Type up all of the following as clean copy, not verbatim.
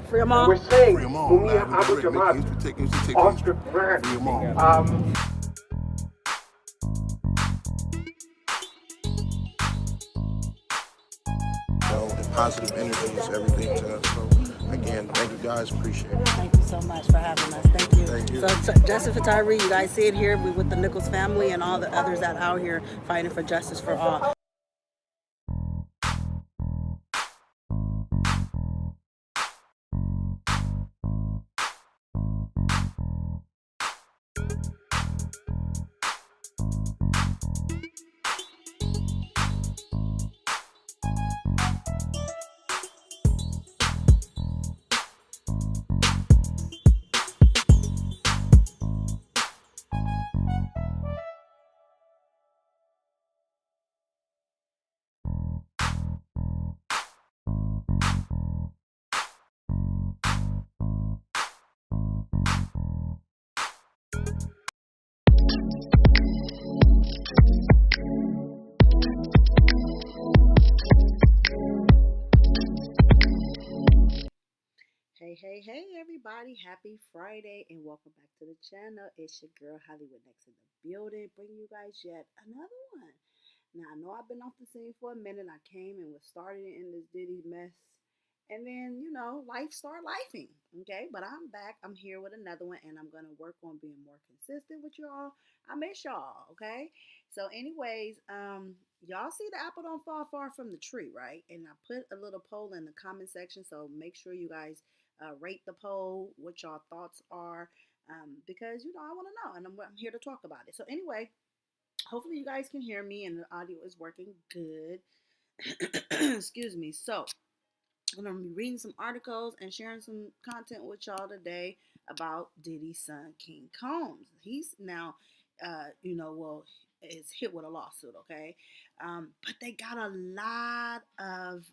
Free them And all. we're saying, Free them all. Mumia Live and Abu direct. Make Jamal, it instant ticket. Oscar Grant, Free them all. And positive energy is everything to us. So again, thank you guys. Appreciate it. Thank you so much for having us. Thank you. Thank you. So justice for Tyree. You guys see it here. We with the Nichols family and all the others that are out here fighting for justice for all. Hey, everybody. Happy Friday and welcome back to the channel. It's your girl, Hollywood Next in the building, bringing you guys yet another one. Now, I know I've been off the scene for a minute. I came and was started in this Diddy mess. And then, life started lifing. Okay. But I'm back. I'm here with another one and I'm going to work on being more consistent with y'all. I miss y'all. Okay. So, anyways, y'all see the apple don't fall far from the tree, right? And I put a little poll in the comment section. So, make sure you guys rate the poll, what y'all thoughts are. Because, I want to know and I'm here to talk about it. So, anyway, hopefully you guys can hear me and the audio is working good. Excuse me. So, I'm going to be reading some articles and sharing some content with y'all today about Diddy's son, King Combs. He's now, is hit with a lawsuit, okay? But they got a lot of,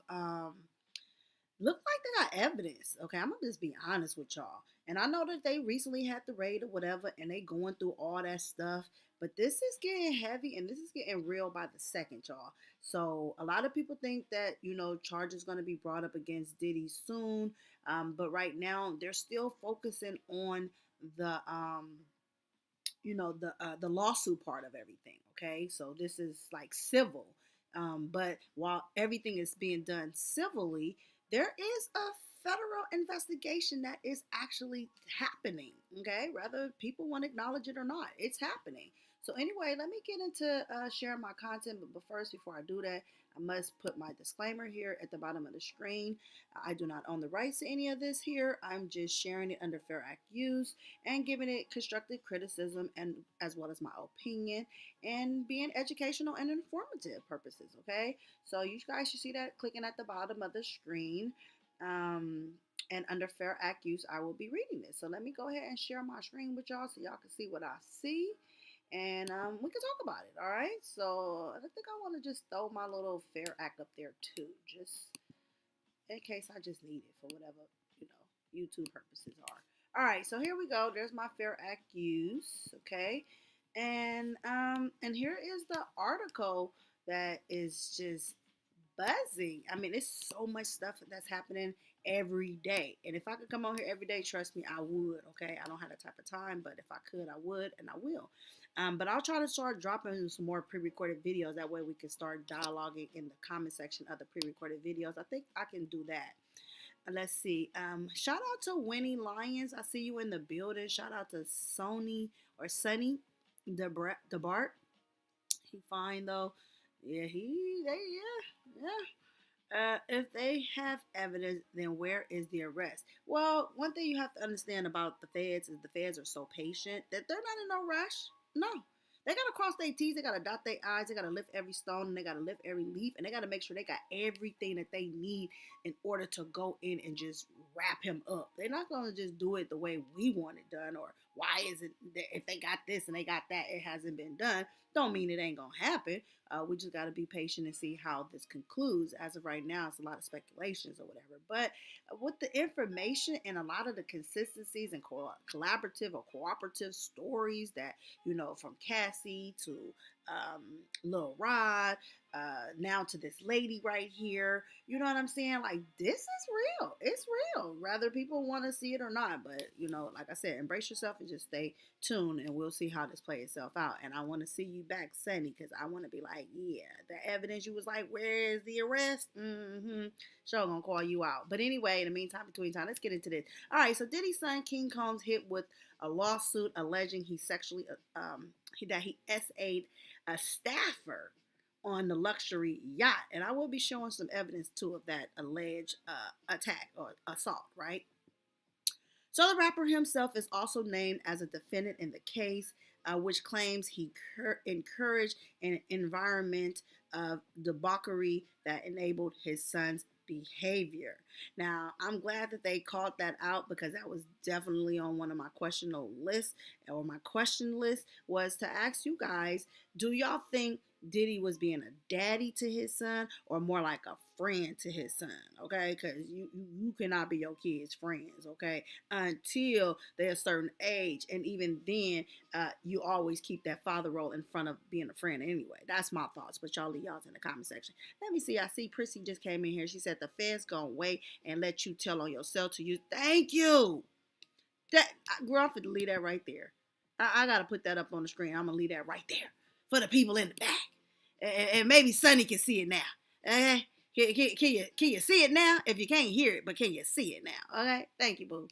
look like they got evidence, okay? I'm going to just be honest with y'all. And I know that they recently had the raid or whatever, and they going through all that stuff. But this is getting heavy, and this is getting real by the second, y'all. So a lot of people think that, charges going to be brought up against Diddy soon. But right now, they're still focusing on the, the lawsuit part of everything, okay? So this is like civil. But while everything is being done civilly, there is a federal investigation that is actually happening, okay? Whether people want to acknowledge it or not, it's happening. So anyway, let me get into sharing my content. But first, before I do that, I must put my disclaimer here at the bottom of the screen. I do not own the rights to any of this here. I'm just sharing it under Fair Act use and giving it constructive criticism and as well as my opinion and being educational and informative purposes, okay? So you guys should see that clicking at the bottom of the screen. And under Fair Act use, I will be reading this. So let me go ahead and share my screen with y'all so y'all can see what I see. And we can talk about it, all right? So I think I want to just throw my little Fair Act up there too, just in case I just need it for whatever, YouTube purposes are. All right, so here we go. There's my Fair Act use, okay? And here is the article that is just buzzing. I mean, it's so much stuff that's happening every day. And if I could come on here every day, trust me, I would, okay? I don't have that type of time, but if I could, I would, and I will. But I'll try to start dropping some more pre-recorded videos. That way we can start dialoguing in the comment section of the pre-recorded videos. I think I can do that. Let's see. Shout out to Winnie Lyons. I see you in the building. Shout out to Sonny DeBart. He fine though. Yeah, if they have evidence, then where is the arrest? Well, one thing you have to understand about the feds is the feds are so patient that they're not in no rush. No. They got to cross their T's, they got to dot their I's, they got to lift every stone, and they got to lift every leaf, and they got to make sure they got everything that they need in order to go in and just wrap him up. They're not going to just do it the way we want it done, or why is it that if they got this and they got that, it hasn't been done. Don't mean it ain't going to happen. We just got to be patient and see how this concludes. As of right now, it's a lot of speculations or whatever. But with the information and a lot of the consistencies and collaborative or cooperative stories that, from Cassie to Lil Rod, now to this lady right here. You know what I'm saying? Like, this is real. It's real. Whether people want to see it or not. But, like I said, embrace yourself and just stay tuned, and we'll see how this plays itself out. And I want to see you back, Sunny, because I want to be like, yeah, the evidence, you was like, where is the arrest? Sure, gonna call you out. But anyway, in the meantime, between time, let's get into this. All right, so Diddy's son, King Combs, hit with a lawsuit alleging he sexually, that he SA'd a staffer on the luxury yacht. And I will be showing some evidence too of that alleged attack or assault, right? So the rapper himself is also named as a defendant in the case, which claims he encouraged an environment of debauchery that enabled his son's behavior. Now, I'm glad that they called that out, because that was definitely on one of my question list, or my question list was to ask you guys, do y'all think Diddy was being a daddy to his son, or more like a friend to his son? Okay, because you cannot be your kids' friends, okay, until they're a certain age, and even then, you always keep that father role in front of being a friend anyway. That's my thoughts, but y'all leave y'all's in the comment section. Let me see. I see Prissy just came in here. She said the feds gonna wait and let you tell on yourself to use. Thank you. That, girl, I'm gonna leave that right there. I gotta put that up on the screen. I'm gonna leave that right there for the people in the back. And maybe Sonny can see it now. Okay? Can you see it now? If you can't hear it, but can you see it now? Okay? Thank you, boo.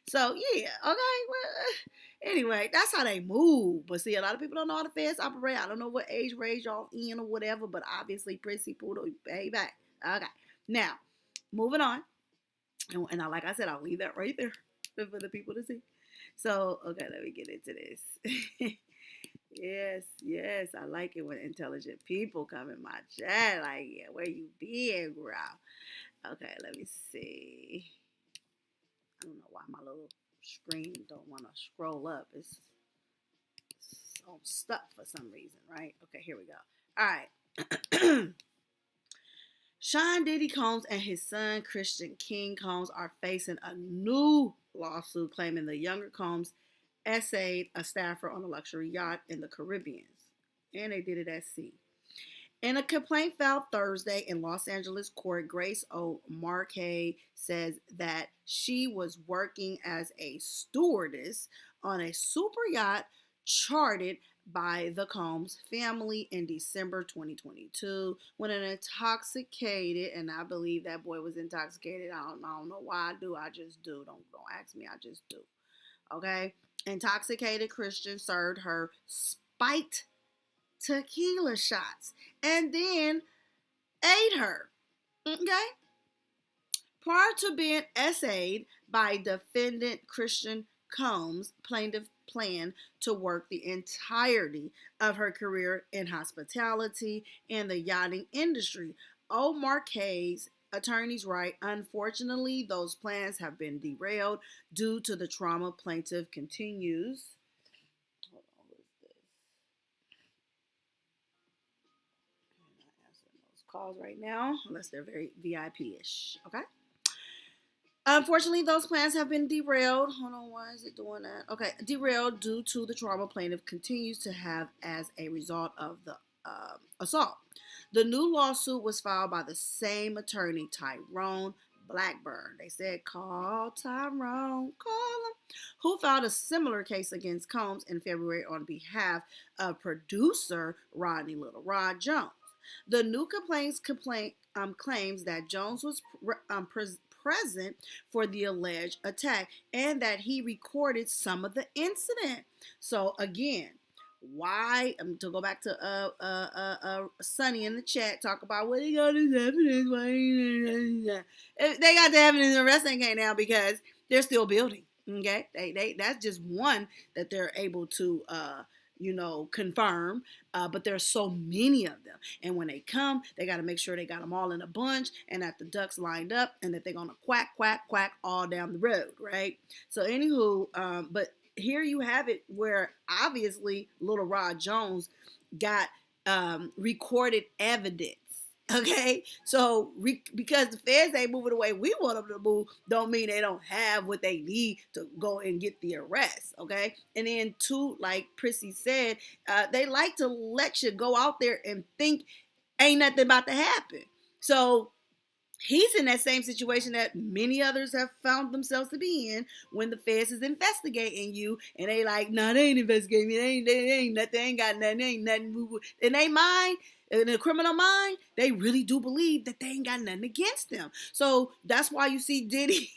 So, yeah. Okay? Well, anyway, that's how they move. But see, a lot of people don't know how the feds operate. I don't know what age range y'all in or whatever, but obviously, Prissy Poodle, pay back. Okay. Now, moving on. And like I said, I'll leave that right there for the people to see. So, okay, let me get into this. Yes, I like it when intelligent people come in my chat. Like, yeah, where you been, girl? Okay, let me see. I don't know why my little screen don't want to scroll up. It's so stuck for some reason, right? Okay, here we go. All right. Sean Diddy Combs and his son, Christian King Combs, are facing a new lawsuit claiming the younger Combs essayed a staffer on a luxury yacht in the Caribbean. And they did it at sea. In a complaint filed Thursday in Los Angeles court, Grace O'Marcaid says that she was working as a stewardess on a super yacht chartered by the Combs family in December 2022 when an intoxicated, and I believe that boy was intoxicated. I don't know why I do. I just do. Don't ask me. I just do. Okay? Intoxicated Christian served her spiked tequila shots and then ate her. Okay? Prior to being essayed by defendant Christian Combs, plaintiff planned to work the entirety of her career in hospitality and the yachting industry. O'Marcaid's attorneys write, unfortunately, those plans have been derailed due to the trauma. Plaintiff continues. Hold on, what is this? I'm not answering those calls right now, unless they're very VIP-ish. Okay. Unfortunately, those plans have been derailed. Hold on, why is it doing that? Okay, derailed due to the trauma plaintiff continues to have as a result of the assault. The new lawsuit was filed by the same attorney, Tyrone Blackburn. They said, call Tyrone, call him, who filed a similar case against Combs in February on behalf of producer Rodney Little Rod Jones. The new complaint claims that Jones was present for the alleged attack and that he recorded some of the incident. So again, why to go back to Sonny in the chat, talk about what they got this evidence, they got the evidence and the rest ain't now because they're still building. Okay, they that's just one that they're able to confirm, but there's so many of them, and when they come, they got to make sure they got them all in a bunch and that the ducks lined up and that they're gonna quack all down the road, right? So anywho, but here you have it where obviously Little Rod Jones got recorded evidence. Okay, so because the feds ain't moving the way we want them to move, don't mean they don't have what they need to go and get the arrest. Okay, and then two, like Prissy said, they like to let you go out there and think ain't nothing about to happen. So he's in that same situation that many others have found themselves to be in when the feds is investigating you and they like, nah, they ain't investigating me. They ain't nothing. They ain't got nothing. They ain't nothing. In their mind, in the criminal mind, they really do believe that they ain't got nothing against them. So that's why you see Diddy.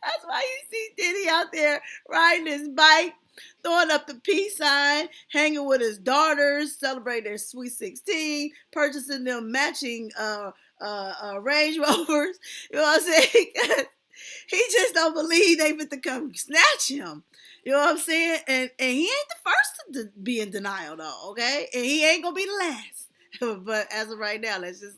That's why you see Diddy out there riding his bike, throwing up the peace sign, hanging with his daughters, celebrating their sweet 16, purchasing them matching Range Rovers. You know what I'm saying? He just don't believe they fit to come snatch him. You know what I'm saying? And he ain't the first to be in denial though, okay? And he ain't gonna be the last. But as of right now, let's just,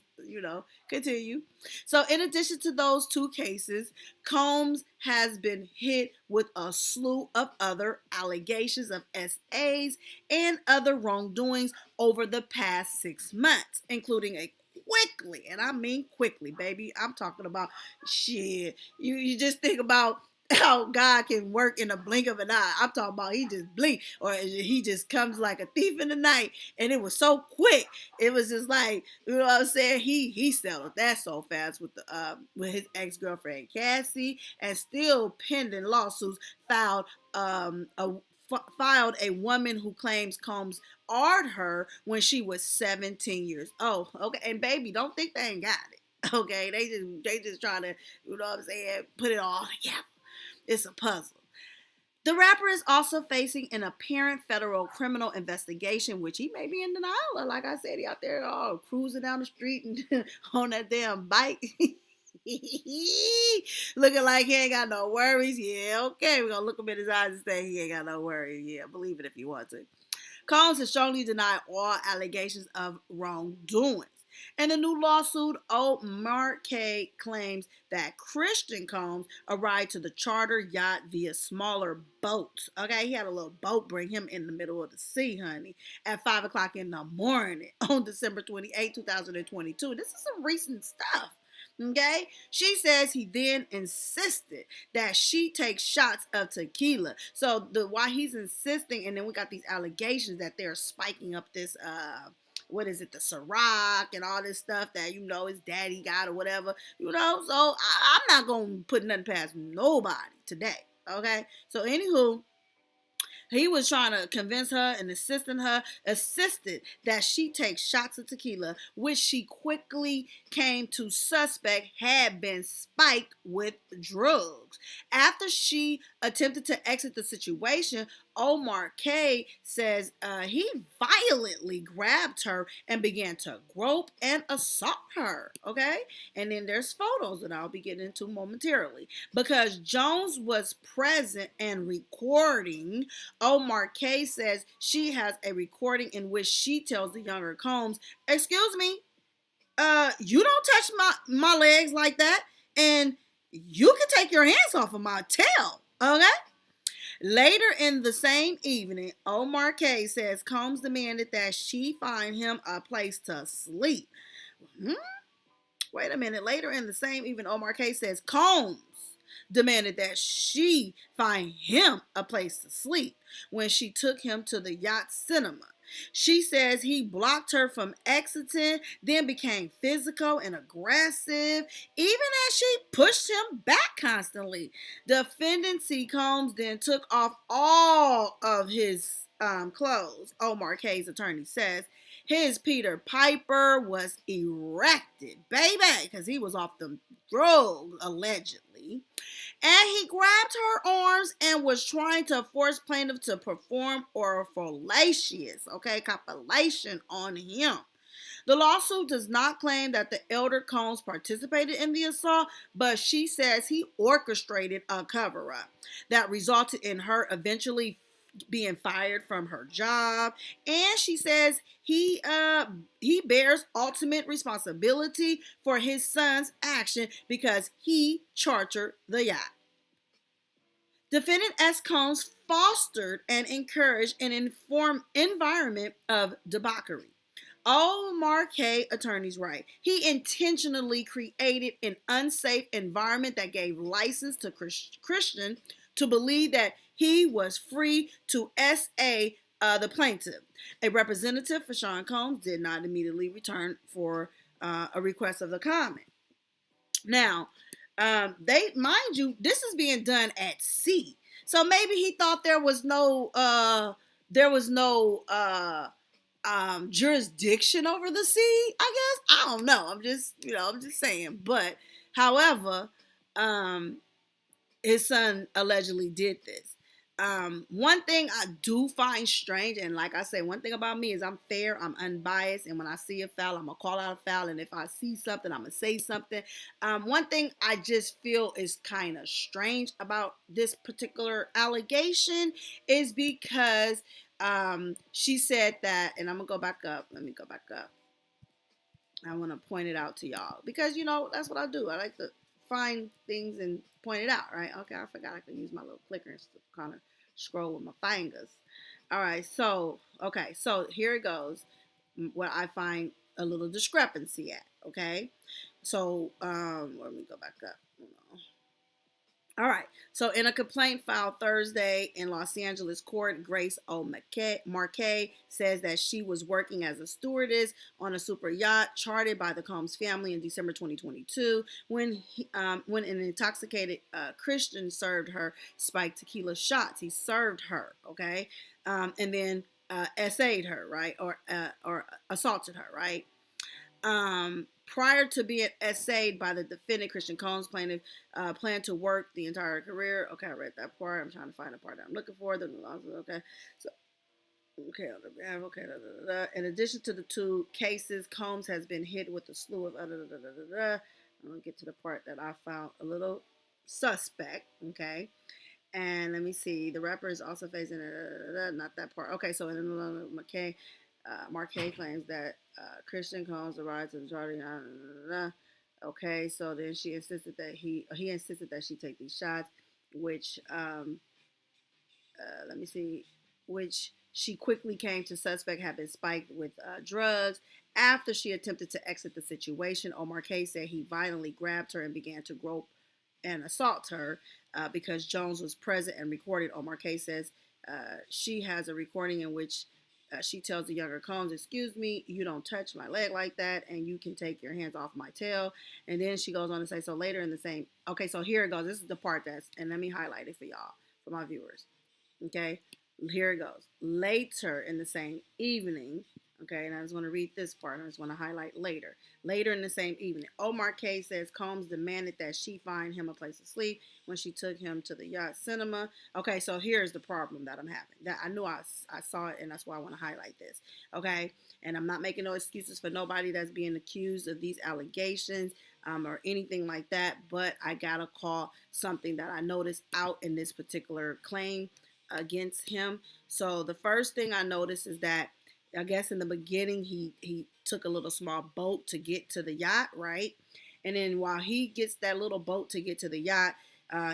continue. So in addition to those two cases, Combs has been hit with a slew of other allegations of SAs and other wrongdoings over the past 6 months, including a quickly, and I mean quickly, baby. I'm talking about shit. You just think about how God can work in a blink of an eye. I'm talking about he just blink, or he just comes like a thief in the night, and it was so quick. It was just like, you know what I'm saying? He settled that so fast with his ex-girlfriend Cassie, and still pending lawsuits filed filed a woman who claims Combs ard her when she was 17 years old. Okay, and baby, don't think they ain't got it. Okay, they just trying to, you know what I'm saying, put it all together. It's a puzzle. The rapper is also facing an apparent federal criminal investigation, which he may be in denial of. Like I said, he out there all cruising down the street and on that damn bike. Looking like he ain't got no worries. Yeah, okay. We're going to look him in his eyes and say he ain't got no worries. Yeah, believe it if you want to. Combs has strongly denied all allegations of wrongdoings. In a new lawsuit, Omar K. claims that Christian Combs arrived to the charter yacht via smaller boats. Okay, he had a little boat bring him in the middle of the sea, honey, at 5 o'clock in the morning on December 28, 2022. This is some recent stuff. Okay, she says he then insisted that she take shots of tequila. So why he's insisting, and then we got these allegations that they're spiking up this what is it, the Ciroc and all this stuff that his daddy got or whatever. So I'm not gonna put nothing past nobody today. Okay, so anywho. He was trying to convince her and assisted that she take shots of tequila, which she quickly came to suspect had been spiked with drugs. After she attempted to exit the situation, Omar K says he violently grabbed her and began to grope and assault her. Okay? And then there's photos that I'll be getting into momentarily. Because Jones was present and recording, Omar K says she has a recording in which she tells the younger Combs, "Excuse me, you don't touch my legs like that, and you can take your hands off of my tail." Okay? Later in the same evening, Omar K says Combs demanded that she find him a place to sleep. Wait a minute. Later in the same evening, Omar K says Combs demanded that she find him a place to sleep when she took him to the yacht cinema. She says he blocked her from exiting, then became physical and aggressive, even as she pushed him back constantly. Defendant C. Combs then took off all of his clothes, Omar K's attorney says. His Peter Piper was erected, baby, because he was off the drugs, allegedly. And he grabbed her arms and was trying to force plaintiff to perform orophallacious, copulation on him. The lawsuit does not claim that the elder Combs participated in the assault, but she says he orchestrated a cover-up that resulted in her eventually being fired from her job, and she says he bears ultimate responsibility for his son's action because he chartered the yacht. Defendant S. Combs fostered and encouraged an environment of debauchery. Omar K. attorneys write, he intentionally created an unsafe environment that gave license to Christian to believe that he was free to SA The plaintiff, a representative for Sean Combs, did not immediately return for a request of the comment. Now, they mind you, this is being done at sea, so maybe he thought there was no jurisdiction over the sea. I guess, I don't know. I'm just saying. But however, um, his son allegedly did this. One thing I do find strange, and like I say, one thing about me is I'm fair, I'm unbiased, and when I see a foul, I'm gonna call out a foul, and if I see something, I'm gonna say something. One thing I just feel is kind of strange about this particular allegation is because she said that, and I'm gonna go back up. Let me go back up. I want to point it out to y'all because that's what I do. I like to find things and point it out, right? Okay, I forgot I can use my little clicker and kind of scroll with my fingers. All right, so here it goes. Where I find a little discrepancy at. Okay, so let me go back up. All right. So, in a complaint filed Thursday in Los Angeles court, Grace O. Marquet says that she was working as a stewardess on a super yacht chartered by the Combs family in December 2022 when an intoxicated Christian served her spiked tequila shots. He served her, okay, and then essayed her, right, or assaulted her, right. Prior to being essayed by the defendant, Christian Combs plaintiff planned to work the entire career. Okay, I read that part. I'm trying to find the part that I'm looking for. Okay, so okay. In addition to the two cases, Combs has been hit with a slew of I'm gonna get to the part that I found a little suspect. Okay. And let me see. The rapper is also facing not that part. Okay, so in Marquet claims that Christian Combs arrived to the charter. Okay, so then she insisted that he insisted that she take these shots, which let me see, which she quickly came to suspect had been spiked with drugs. After she attempted to exit the situation, O'Marquet said he violently grabbed her and began to grope and assault her because Jones was present and recorded. O'Marquet says she has a recording in which she tells the younger Combs, "Excuse me, you don't touch my leg like that, and you can take your hands off my tail." And then she goes on to say, so later in the same, okay, so here it goes. This is the part and let me highlight it for y'all, for my viewers. Okay, here it goes. Later in the same evening, okay, and I just want to read this part. I just want to highlight later. Later in the same evening, O'Marquet says Combs demanded that she find him a place to sleep when she took him to the Yacht Cinema. Okay, so here's the problem that I'm having. That I knew I saw it, and that's why I want to highlight this. Okay, and I'm not making no excuses for nobody that's being accused of these allegations or anything like that, but I gotta call something that I noticed out in this particular claim against him. So the first thing I noticed is that I guess in the beginning he took a little small boat to get to the yacht, right? And then while he gets that little boat to get to the yacht,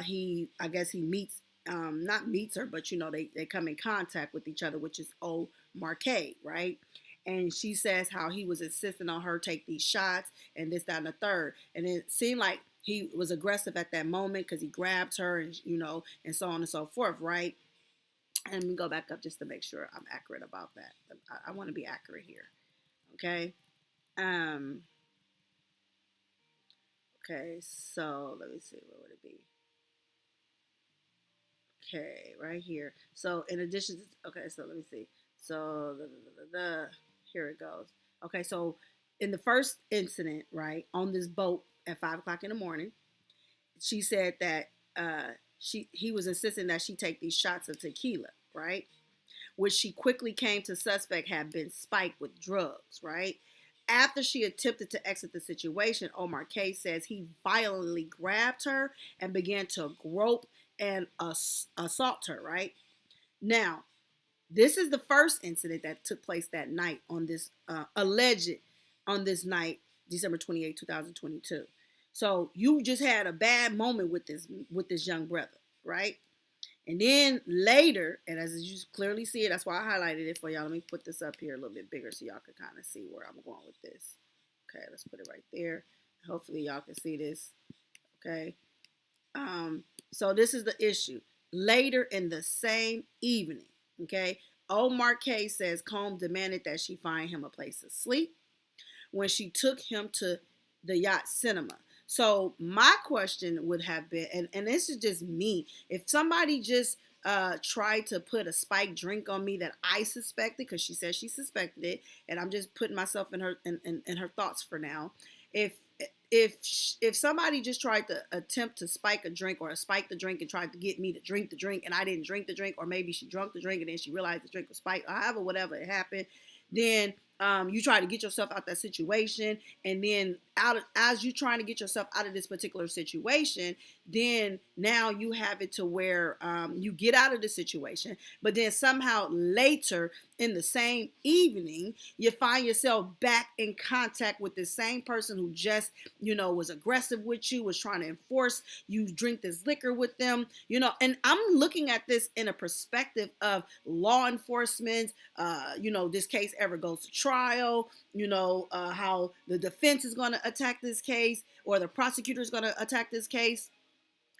he meets not meets her, but they come in contact with each other, which is O'Marquet, right? And she says how he was insisting on her take these shots and this, that, and the third. And it seemed like he was aggressive at that moment because he grabbed her and and so on and so forth, right? And let me go back up just to make sure I'm accurate about that. I want to be accurate here. Okay. Okay, so let me see. What would it be? Okay, right here. So in addition to, okay, so let me see. So here it goes. Okay, so in the first incident, right, on this boat at 5 o'clock in the morning, she said that he was insisting that she take these shots of tequila, right? Which she quickly came to suspect had been spiked with drugs, right? After she attempted to exit the situation, O'Marquet says he violently grabbed her and began to grope and assault her, right? Now, this is the first incident that took place that night on this on this night, December 28, 2022. So you just had a bad moment with this young brother, right? And then later, and as you clearly see it, that's why I highlighted it for y'all. Let me put this up here a little bit bigger so y'all can kind of see where I'm going with this. Okay, let's put it right there. Hopefully y'all can see this. Okay. So this is the issue. Later in the same evening, okay, Old Marquez says Combe demanded that she find him a place to sleep when she took him to the Yacht Cinema. So my question would have been, and this is just me, if somebody just tried to put a spiked drink on me that I suspected, because she said she suspected it, and I'm just putting myself in her thoughts for now. If if somebody just tried to attempt to spike a drink or spike the drink and tried to get me to drink the drink and I didn't drink the drink, or maybe she drunk the drink and then she realized the drink was spiked, or however, whatever it happened, then you try to get yourself out that situation, and then as you trying to get yourself out of this particular situation, then now you have it to where you get out of the situation, but then somehow later in the same evening you find yourself back in contact with the same person who just, was aggressive with you, was trying to enforce you drink this liquor with them, and I'm looking at this in a perspective of law enforcement. This case ever goes to trial, how the defense is going to attack this case, or the prosecutor is going to attack this case,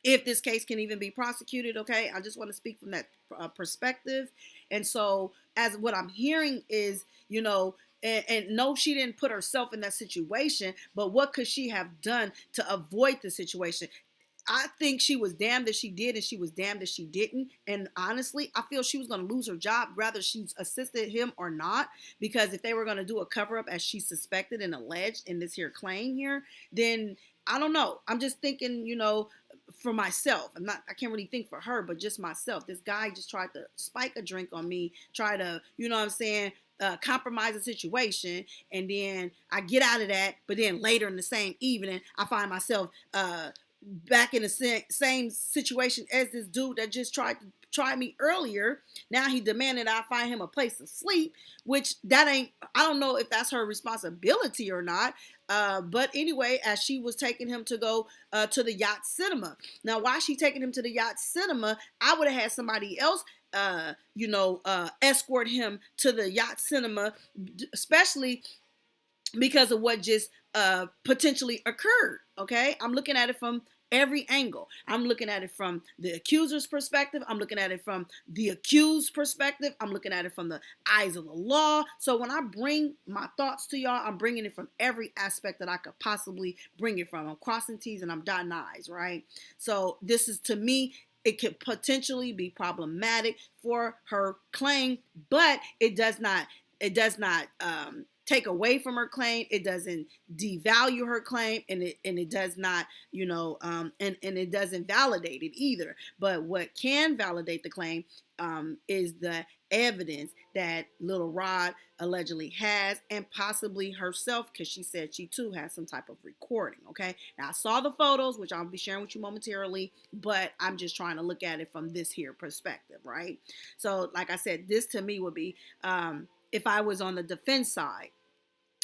if this case can even be prosecuted. Okay, I just want to speak from that perspective. And so as what I'm hearing is, and no, she didn't put herself in that situation, but what could she have done to avoid the situation? I think she was damned if she did, and she was damned if she didn't. And honestly, I feel she was going to lose her job, whether she's assisted him or not, because if they were going to do a cover up as she suspected and alleged in this here claim here, then I don't know. I'm just thinking, for myself. I can't really think for her, but just myself. This guy just tried to spike a drink on me, try to, compromise the situation, and then I get out of that, but then later in the same evening, I find myself back in the same situation as this dude that just tried to try me earlier. Now he demanded I find him a place to sleep, which I don't know if that's her responsibility or not. But anyway, as she was taking him to go to the Yacht Cinema. Now, while she taking him to the Yacht Cinema, I would have had somebody else escort him to the Yacht Cinema, especially because of what just potentially occurred. Okay, I'm looking at it from every angle. I'm looking at it from the accuser's perspective. I'm looking at it from the accused perspective. I'm looking at it from the eyes of the law. So when I bring my thoughts to y'all, I'm bringing it from every aspect that I could possibly bring it from. I'm crossing T's and I'm dotting I's, right? So this is, to me, it could potentially be problematic for her claim, but it does not take away from her claim. It doesn't devalue her claim, and it does not, and it doesn't validate it either. But what can validate the claim is the evidence that Little Rod allegedly has, and possibly herself, because she said she too has some type of recording. Okay, now I saw the photos, which I'll be sharing with you momentarily, but I'm just trying to look at it from this here perspective, right? So like I said, this to me would be if I was on the defense side.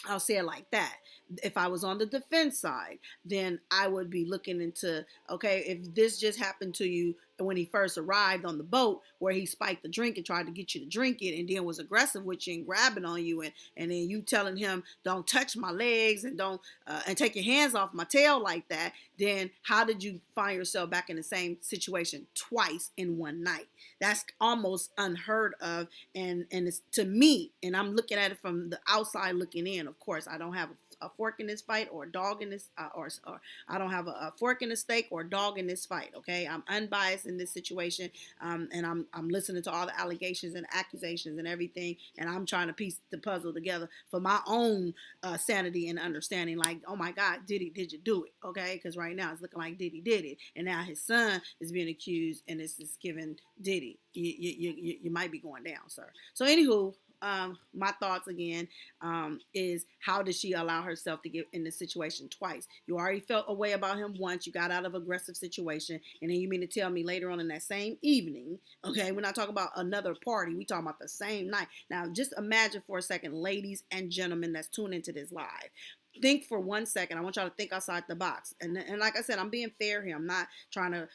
I'll say it like that. If I was on the defense side, then I would be looking into, okay, if this just happened to you when he first arrived on the boat, where he spiked the drink and tried to get you to drink it, and then was aggressive with you and grabbing on you, and then you telling him, don't touch my legs and don't and take your hands off my tail like that, then how did you find yourself back in the same situation twice in one night? That's almost unheard of, and it's, to me, and I'm looking at it from the outside looking in. Of course, I don't have a fork in this fight, or a dog in this, or I don't have a fork in the steak or a dog in this fight. Okay, I'm unbiased in this situation, and I'm listening to all the allegations and accusations and everything, and I'm trying to piece the puzzle together for my own sanity and understanding. Like, oh my God, Diddy, did you do it? Okay, because right now it's looking like Diddy did it, and now his son is being accused, and it's giving Diddy, you might be going down, sir. So anywho, my thoughts again is, how did she allow herself to get in this situation twice? You already felt a way about him once. You got out of aggressive situation, and then you mean to tell me later on in that same evening? Okay, we're not talking about another party. We talking about the same night. Now, just imagine for a second, ladies and gentlemen that's tuning into this live. Think for 1 second. I want y'all to think outside the box. And like I said, I'm being fair here. I'm not trying to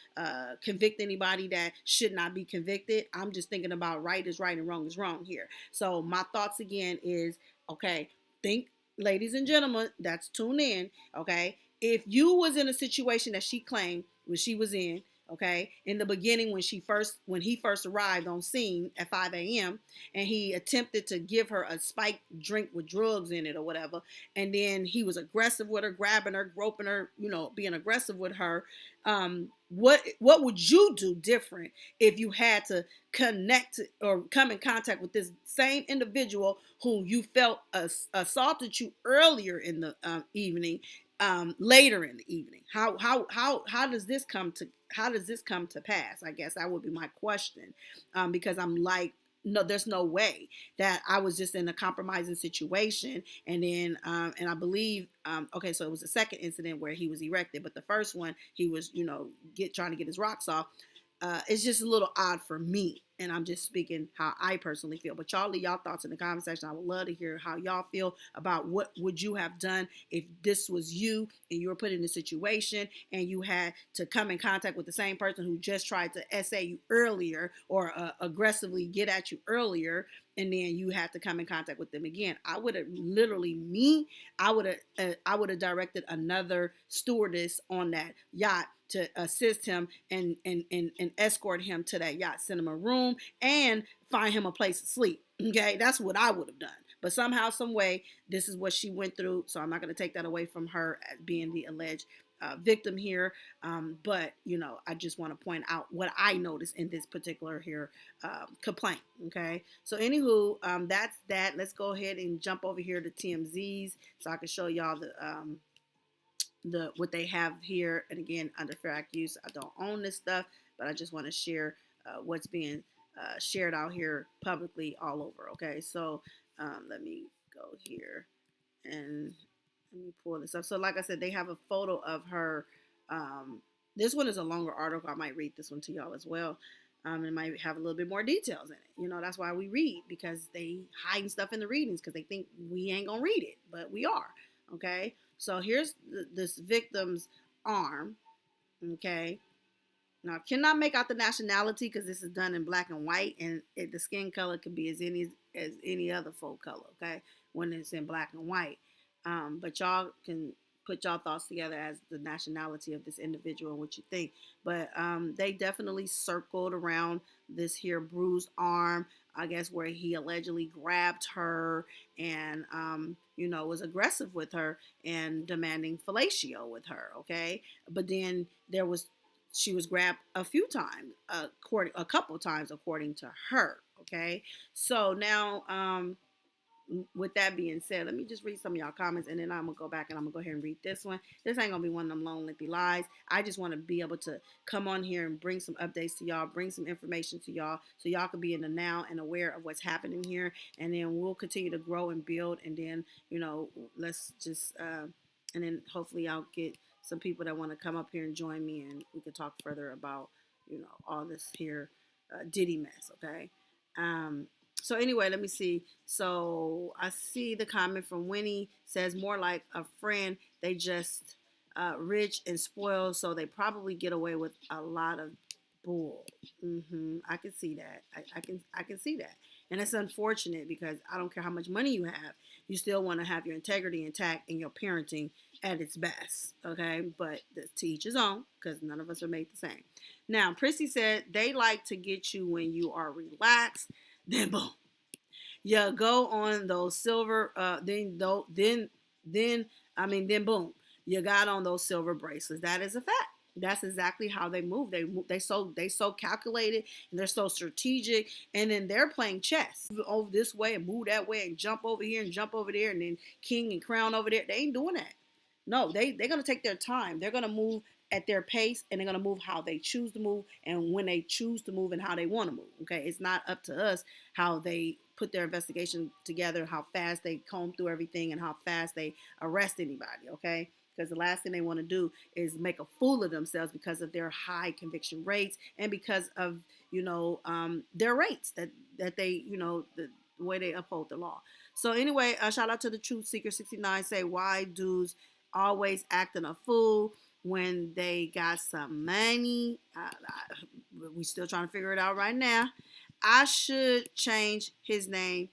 convict anybody that should not be convicted. I'm just thinking about right is right and wrong is wrong here. So my thoughts again is, okay, think, ladies and gentlemen that's tuned in, okay, if you was in a situation that she claimed when she was in, Okay, in the beginning, when he first arrived on scene at 5 a.m. and he attempted to give her a spiked drink with drugs in it or whatever, and then he was aggressive with her, grabbing her, groping her, being aggressive with her. What would you do different if you had to connect or come in contact with this same individual who you felt assaulted you earlier in the evening, later in the evening? How does this come to pass? I guess that would be my question, because I'm like, no, there's no way that I was just in a compromising situation, and then and I believe okay, so it was the second incident where he was erected, but the first one he was trying to get his rocks off. It's just a little odd for me, and I'm just speaking how I personally feel. But y'all leave y'all thoughts in the comment section. I would love to hear how y'all feel about what would you have done if this was you and you were put in a situation and you had to come in contact with the same person who just tried to SA you earlier or aggressively get at you earlier, and then you had to come in contact with them again. I would have I would have directed another stewardess on that yacht to assist him and escort him to that yacht, send him a room, and find him a place to sleep. Okay, that's what I would have done. But somehow, some way, this is what she went through. So I'm not going to take that away from her as being the alleged victim here. But I just want to point out what I noticed in this particular here complaint. Okay, so anywho, that's that. Let's go ahead and jump over here to TMZ's so I can show y'all the what they have here. And again, under fair act use, I don't own this stuff, but I just want to share what's being shared out here publicly all over. Okay, so let me go here and let me pull this up. So like I said, they have a photo of her. This one is a longer article. I might read this one to y'all as well. It might have a little bit more details in it. That's why we read, because they hide stuff in the readings because they think we ain't gonna read it, but we are. Okay, so here's this victim's arm. Okay, now I cannot make out the nationality because this is done in black and white, and the skin color could be as any other folk color. Okay, when it's in black and white, but y'all can put y'all thoughts together as the nationality of this individual and what you think. But they definitely circled around this here bruised arm, I guess, where he allegedly grabbed her and was aggressive with her and demanding fellatio with her. Okay, but then she was grabbed a few times, a couple times according to her. Okay, so now with that being said, let me just read some of y'all comments, and then I'm gonna go back and I'm gonna go ahead and read this one. This ain't gonna be one of them long, lengthy lies. I just want to be able to come on here and bring some updates to y'all, bring some information to y'all, so y'all can be in the now and aware of what's happening here. And then we'll continue to grow and build. And then let's just and then hopefully I'll get some people that want to come up here and join me, and we can talk further about all this here Diddy mess. Okay. So anyway, let me see. So I see the comment from Winnie says more like a friend. They just rich and spoiled, so they probably get away with a lot of bull. I can see that. I can see that, and it's unfortunate because I don't care how much money you have, you still want to have your integrity intact and your parenting at its best. Okay, but to each his own, because none of us are made the same. Now, Prissy said they like to get you when you are relaxed. Then boom, you go on those silver. Then boom, you got on those silver bracelets. That is a fact. That's exactly how they move. They so calculated, and they're so strategic. And then they're playing chess. Move over this way and move that way and jump over here and jump over there, and then king and crown over there. They ain't doing that. No, they're gonna take their time. They're gonna move at their pace, and they're gonna move how they choose to move and when they choose to move and how they want to move. Okay, it's not up to us how they put their investigation together, how fast they comb through everything, and how fast they arrest anybody. Okay, because the last thing they want to do is make a fool of themselves because of their high conviction rates and because of their rates that they the way they uphold the law. So anyway, shout out to the Truth Seeker 69. Say, why dudes always acting a fool when they got some money? We still trying to figure it out right now. I should change his name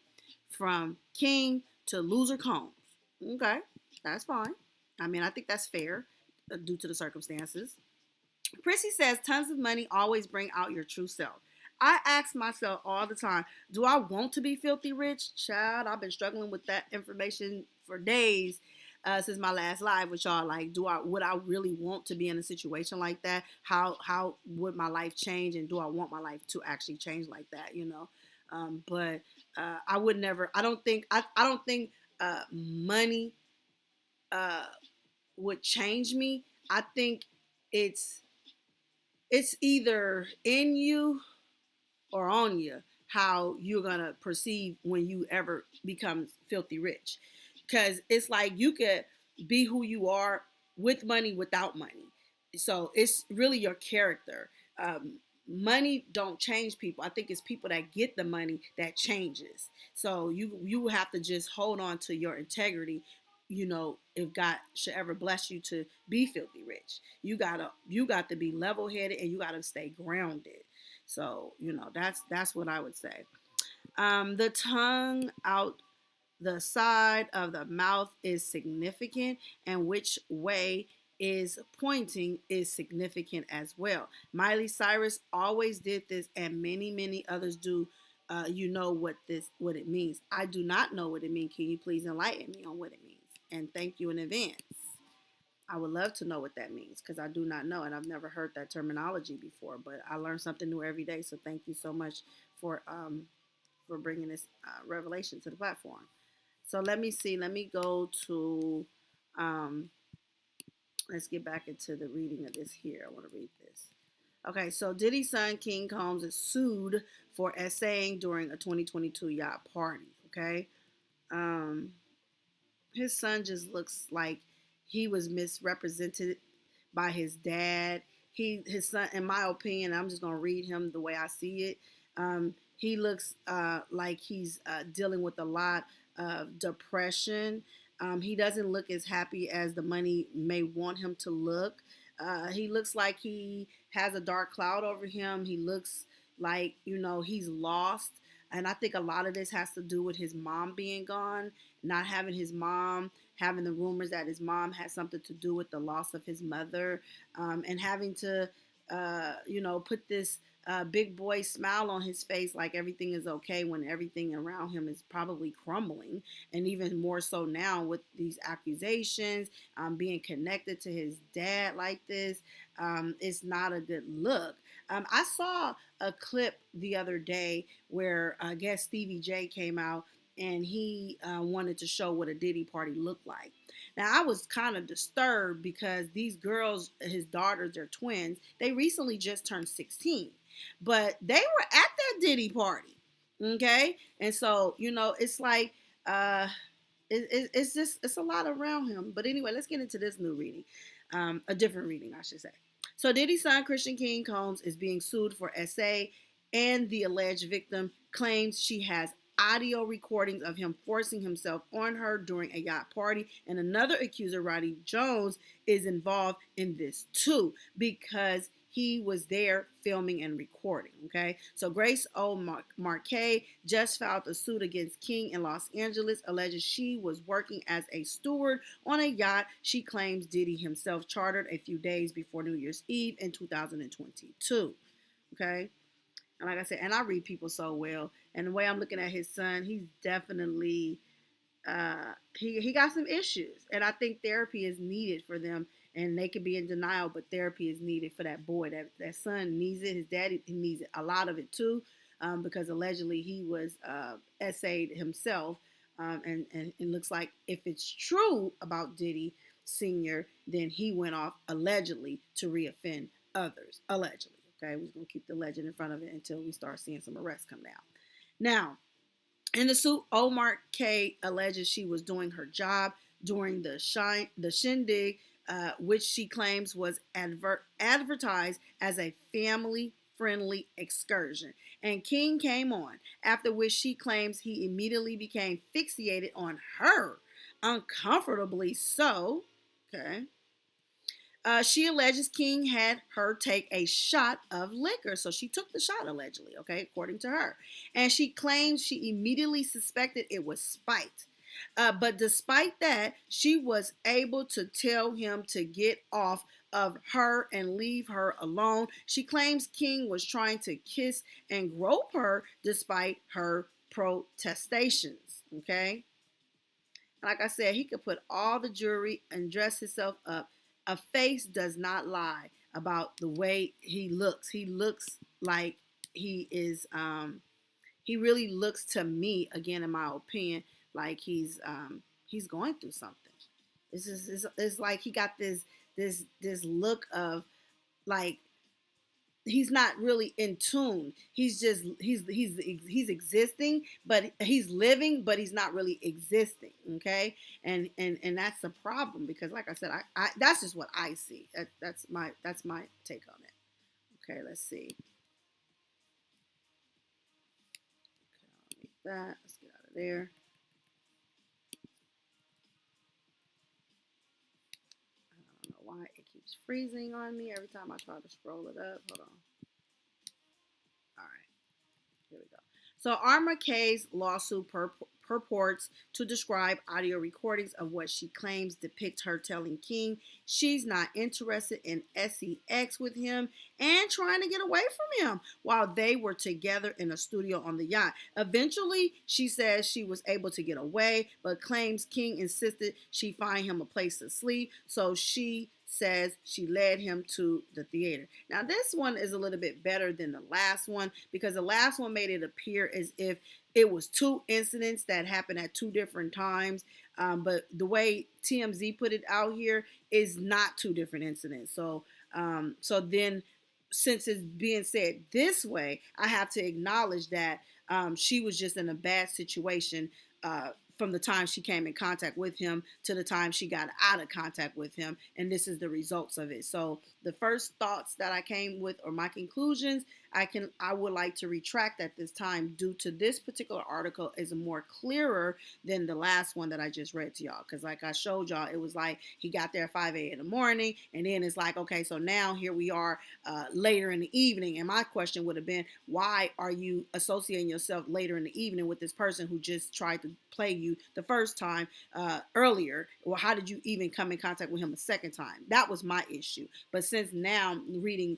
from King to Loser Combs. Okay, that's fine. I mean, I think that's fair due to the circumstances. Prissy says tons of money always bring out your true self. I ask myself all the time, do I want to be filthy rich? Child, I've been struggling with that information for days since my last live with y'all. Like, would I really want to be in a situation like that? How would my life change, and do I want my life to actually change like that? But I would never. I don't think money uh, would change me. I think it's it's either in you or on you how you're gonna perceive when you ever become filthy rich, because it's like you could be who you are with money, without money. So it's really your character. Money don't change people. I think it's people that get the money that changes. So you have to just hold on to your integrity. If God should ever bless you to be filthy rich, you got to be level headed, and you got to stay grounded. So that's what I would say. The tongue out the side of the mouth is significant, and which way is pointing is significant as well. Miley Cyrus always did this, and many others do. You know what it means. I do not know what it means. Can you please enlighten me on what it means? And thank you in advance. I would love to know what that means, because I do not know, and I've never heard that terminology before. But I learn something new every day. So thank you so much for bringing this revelation to the platform. So let me see. Let me go to. Um, let's get back into the reading of this here. I want to read this. Okay, so Diddy's son King Combs is sued for essaying during a 2022 yacht party. Okay, um, his son just looks like he was misrepresented by his dad. His son, in my opinion, I'm just gonna read him the way I see it. He looks like he's dealing with a lot of depression. He doesn't look as happy as the money may want him to look. He looks like he has a dark cloud over him. He looks like he's lost. And I think a lot of this has to do with his mom being gone, not having his mom, having the rumors that his mom had something to do with the loss of his mother, and having to, put this big boy smile on his face like everything is okay when everything around him is probably crumbling. And even more so now with these accusations, being connected to his dad like this, it's not a good look. I saw a clip the other day where I guess Stevie J came out, and he wanted to show what a Diddy party looked like. Now, I was kind of disturbed because these girls, his daughters, they're twins, they recently just turned 16, but they were at that Diddy party. Okay. And so, it's like, it's a lot around him. But anyway, let's get into this new reading, a different reading, I should say. So Diddy's son, Christian King Combs, is being sued for SA, and the alleged victim claims she has audio recordings of him forcing himself on her during a yacht party. And another accuser, Roddy Jones, is involved in this too, because he was there filming and recording. Okay, so Grace O. Marquez just filed a suit against King in Los Angeles, alleges she was working as a steward on a yacht she claims Diddy himself chartered a few days before New Year's Eve in 2022. Okay, and like I said, and I read people so well, and the way I'm looking at his son, he's definitely he got some issues, and I think therapy is needed for them. And they could be in denial, but therapy is needed for that boy. That son needs it. His daddy needs it, a lot of it too, because allegedly he was essayed himself, and it looks like if it's true about Diddy Senior, then he went off allegedly to reoffend others. Allegedly, okay. We're gonna keep the legend in front of it until we start seeing some arrests come down. Now, in the suit, Omar K alleges she was doing her job during the shindig, which she claims was advertised as a family-friendly excursion. And King came on, after which she claims he immediately became fixated on her, uncomfortably so. Okay. She alleges King had her take a shot of liquor. So she took the shot, allegedly, okay, according to her. And she claims she immediately suspected it was spite. But despite that, she was able to tell him to get off of her and leave her alone. She claims King was trying to kiss and grope her despite her protestations. Okay. Like I said, he could put all the jewelry and dress himself up. A face does not lie about the way he looks. He looks like he is he really looks to me, again in my opinion, like he's going through something. It's like he got this look of like he's not really in tune. He's just he's existing, but he's living, but he's not really existing. Okay, and that's the problem because, like I said, I that's just what I see. That's my take on it. Okay, let's see. Okay, I'll make that. Let's get out of there. I don't know why it keeps freezing on me every time I try to scroll it up. Hold on. All right. Here we go. So Arma K's lawsuit purports to describe audio recordings of what she claims depict her telling King she's not interested in sex with him and trying to get away from him while they were together in a studio on the yacht. Eventually, she says she was able to get away, but claims King insisted she find him a place to sleep, so she says she led him to the theater. Now, this one is a little bit better than the last one because the last one made it appear as if it was two incidents that happened at two different times. But the way TMZ put it out here is not two different incidents. So then since it's being said this way, I have to acknowledge that she was just in a bad situation from the time she came in contact with him to the time she got out of contact with him. And this is the results of it. So the first thoughts that I came with or my conclusions, I would like to retract at this time due to this particular article is more clearer than the last one that I just read to y'all. Because like I showed y'all, it was like he got there at 5 a.m. in the morning. And then it's like, okay, so now here we are later in the evening. And my question would have been, why are you associating yourself later in the evening with this person who just tried to play you the first time earlier? Or how did you even come in contact with him a second time? That was my issue. But since now reading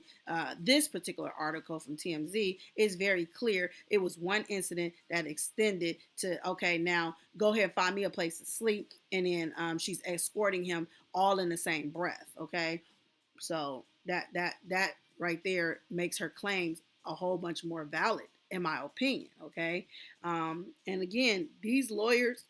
this particular article from TMZ, it's very clear it was one incident that extended to, okay, now go ahead and find me a place to sleep. And then she's escorting him all in the same breath. Okay. So that right there makes her claims a whole bunch more valid, in my opinion. Okay. And again, these lawyers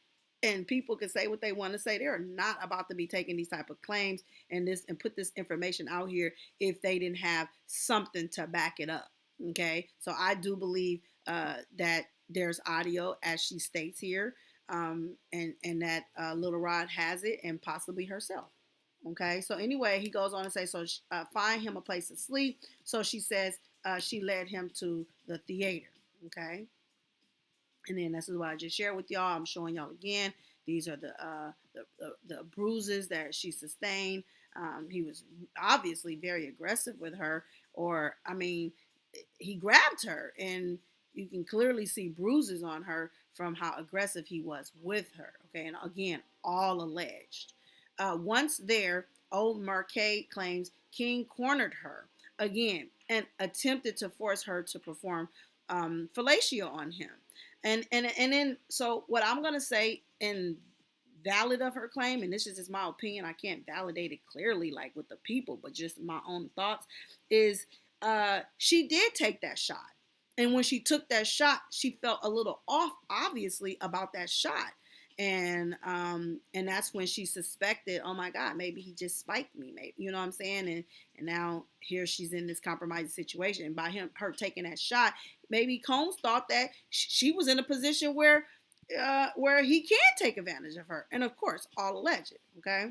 and people can say what they want to say. They're not about to be taking these type of claims and put this information out here if they didn't have something to back it up. Okay. So I do believe that there's audio, as she states here, and that Little Rod has it, and possibly herself. Okay, so anyway, he goes on to say, so find him a place to sleep. So she says she led him to the theater. Okay, and then this is what I just shared with y'all. I'm showing y'all again. These are the bruises that she sustained. He was obviously very aggressive with her, or I mean, he grabbed her, and you can clearly see bruises on her from how aggressive he was with her. Okay, and again, all alleged. Once there, old Marquet claims King cornered her again and attempted to force her to perform fellatio on him. And then, so what I'm going to say in valid of her claim, and this is just my opinion, I can't validate it clearly like with the people, but just my own thoughts, is she did take that shot. And when she took that shot, she felt a little off, obviously, about that shot. And that's when she suspected, oh my God, maybe he just spiked me, maybe, you know what I'm saying? And now here she's in this compromising situation. And by her taking that shot, maybe Combs thought that she was in a position where he can take advantage of her. And of course, all alleged. Okay.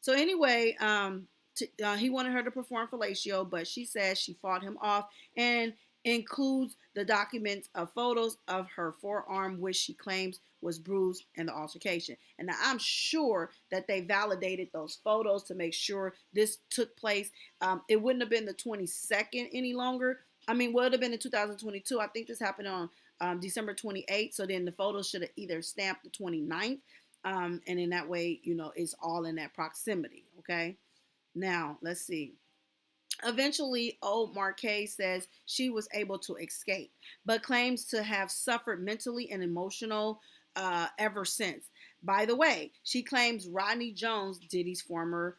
So anyway, he wanted her to perform fellatio, but she says she fought him off and includes the documents of photos of her forearm, which she claims was bruised in the altercation. And now I'm sure that they validated those photos to make sure this took place. It wouldn't have been the 22nd any longer. I mean, would have been in 2022. I think this happened on December 28th. So then the photos should have either stamped the 29th. And in that way, you know, it's all in that proximity. Okay. Now, let's see. Eventually, old Marquez says she was able to escape, but claims to have suffered mentally and emotional ever since. By the way, she claims Rodney Jones, Diddy's formerly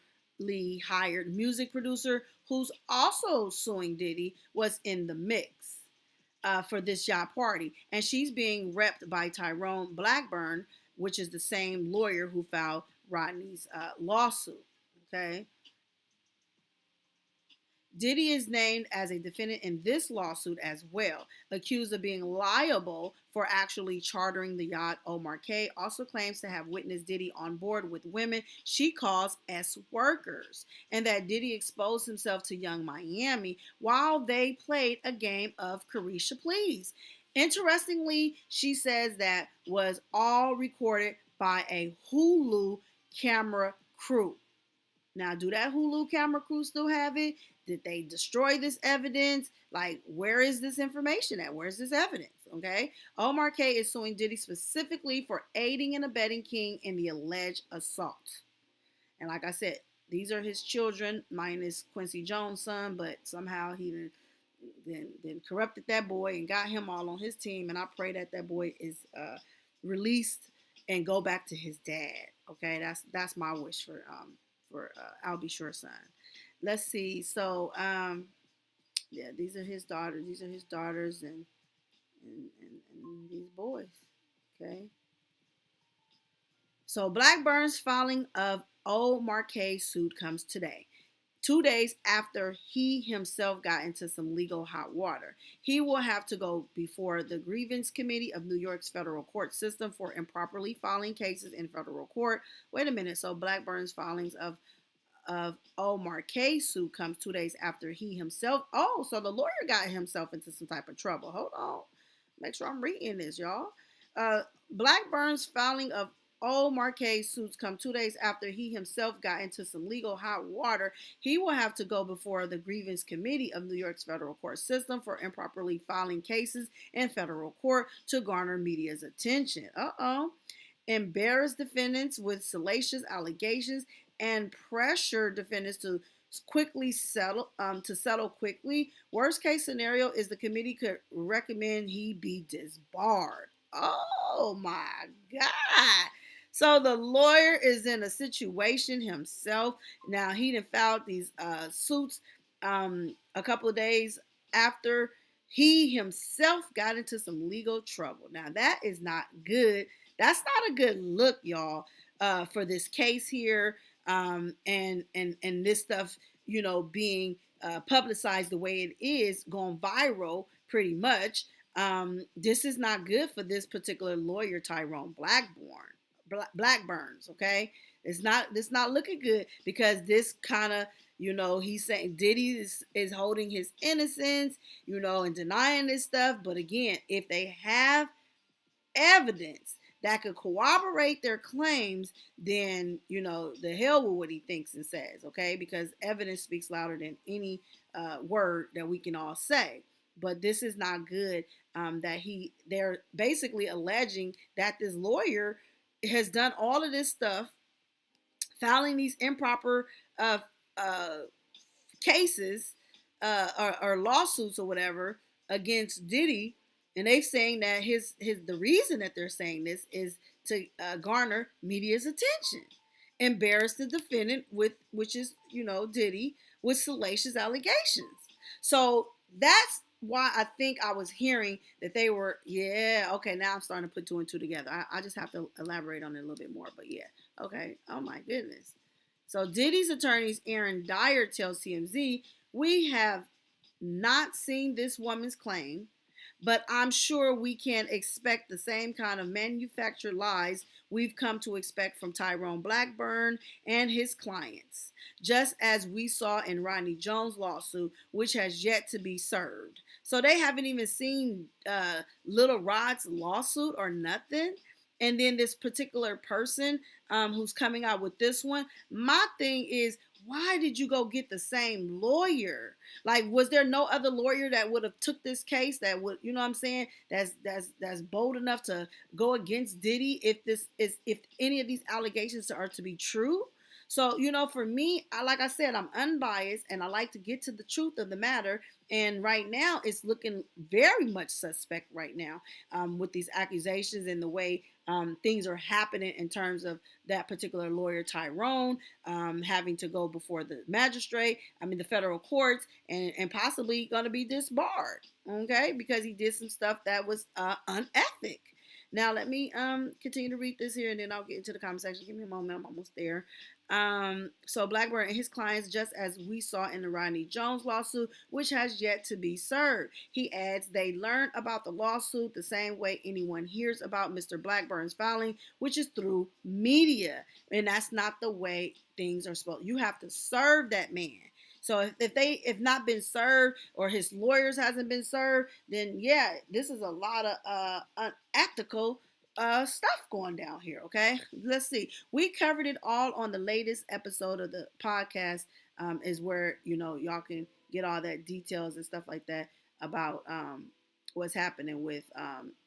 hired music producer, who's also suing Diddy, was in the mix for this yacht party. And she's being repped by Tyrone Blackburn, which is the same lawyer who filed Rodney's lawsuit. Okay. Diddy is named as a defendant in this lawsuit as well, accused of being liable for actually chartering the yacht. Omar K also claims to have witnessed Diddy on board with women she calls S workers, and that Diddy exposed himself to Young Miami while they played a game of Carisha Please. Interestingly, she says that was all recorded by a Hulu camera crew. Now, do that Hulu camera crew still have it? Did they destroy this evidence? Like, where is this information at? Where's this evidence? Okay. Omar K is suing Diddy specifically for aiding and abetting King in the alleged assault. And like I said, these are his children, minus Quincy Jones' son, but somehow he then corrupted that boy and got him all on his team. And I pray that that boy is released and go back to his dad. Okay, that's my wish for I'll Be Sure son. Let's see. So yeah, these are his daughters. These are his daughters and these boys. Okay. So Blackburn's filing of old Marquez suit comes today. 2 days after he himself got into some legal hot water. He will have to go before the grievance committee of New York's federal court system for improperly filing cases in federal court. Wait a minute. So Blackburn's filings of Omar K's suit comes 2 days after he himself. Oh, so the lawyer got himself into some type of trouble. Hold on. Make sure I'm reading this, y'all. Blackburn's filing of Omar K's suits come 2 days after he himself got into some legal hot water. He will have to go before the grievance committee of New York's federal court system for improperly filing cases in federal court to garner media's attention. Embarrass defendants with salacious allegations and pressure defendants to quickly settle quickly. Worst case scenario is the committee could recommend he be disbarred. Oh my God. So the lawyer is in a situation himself. Now he done filed these suits a couple of days after he himself got into some legal trouble. Now that is not good. That's not a good look, y'all, for this case here, and this stuff, being publicized the way it is, going viral pretty much. This is not good for this particular lawyer, Tyrone Blackburns. Okay, it's not looking good because this kind of, he's saying Diddy is holding his innocence, and denying this stuff. But again, if they have evidence that could corroborate their claims, then, the hell with what he thinks and says, okay? Because evidence speaks louder than any word that we can all say. But this is not good, they're basically alleging that this lawyer has done all of this stuff, filing these improper cases or lawsuits or whatever against Diddy. And they're saying that the reason that they're saying this is to garner media's attention, embarrass the defendant which is Diddy, with salacious allegations. So that's why I think I was hearing that they were, okay, now I'm starting to put two and two together. I just have to elaborate on it a little bit more, but yeah, okay. Oh my goodness. So Diddy's attorneys, Aaron Dyer, tells TMZ, "We have not seen this woman's claim, but I'm sure we can expect the same kind of manufactured lies we've come to expect from Tyrone Blackburn and his clients, just as we saw in Rodney Jones' lawsuit, which has yet to be served." So they haven't even seen Little Rod's lawsuit or nothing. And then this particular person who's coming out with this one, my thing is, why did you go get the same lawyer? Like, was there no other lawyer that would have took this case that would, you know what I'm saying, that's bold enough to go against Diddy if any of these allegations are to be true? So, for me, like I said, I'm unbiased and I like to get to the truth of the matter. And right now, it's looking very much suspect right now, with these accusations and the way things are happening in terms of that particular lawyer, Tyrone, having to go before the magistrate, the federal courts, and possibly going to be disbarred, okay, because he did some stuff that was unethic. Now let me continue to read this here, and then I'll get into the comment section. Give me a moment, I'm almost there. So Blackburn and his clients, just as we saw in the Rodney Jones lawsuit, which has yet to be served. He adds they learn about the lawsuit the same way anyone hears about Mr. Blackburn's filing, which is through media. And that's not the way things are supposed. You have to serve that man. So if they have not been served, or his lawyers hasn't been served, then yeah, this is a lot of unethical stuff going down here. Okay, let's see. We covered it all on the latest episode of the podcast. Is where y'all can get all that details and stuff like that about what's happening with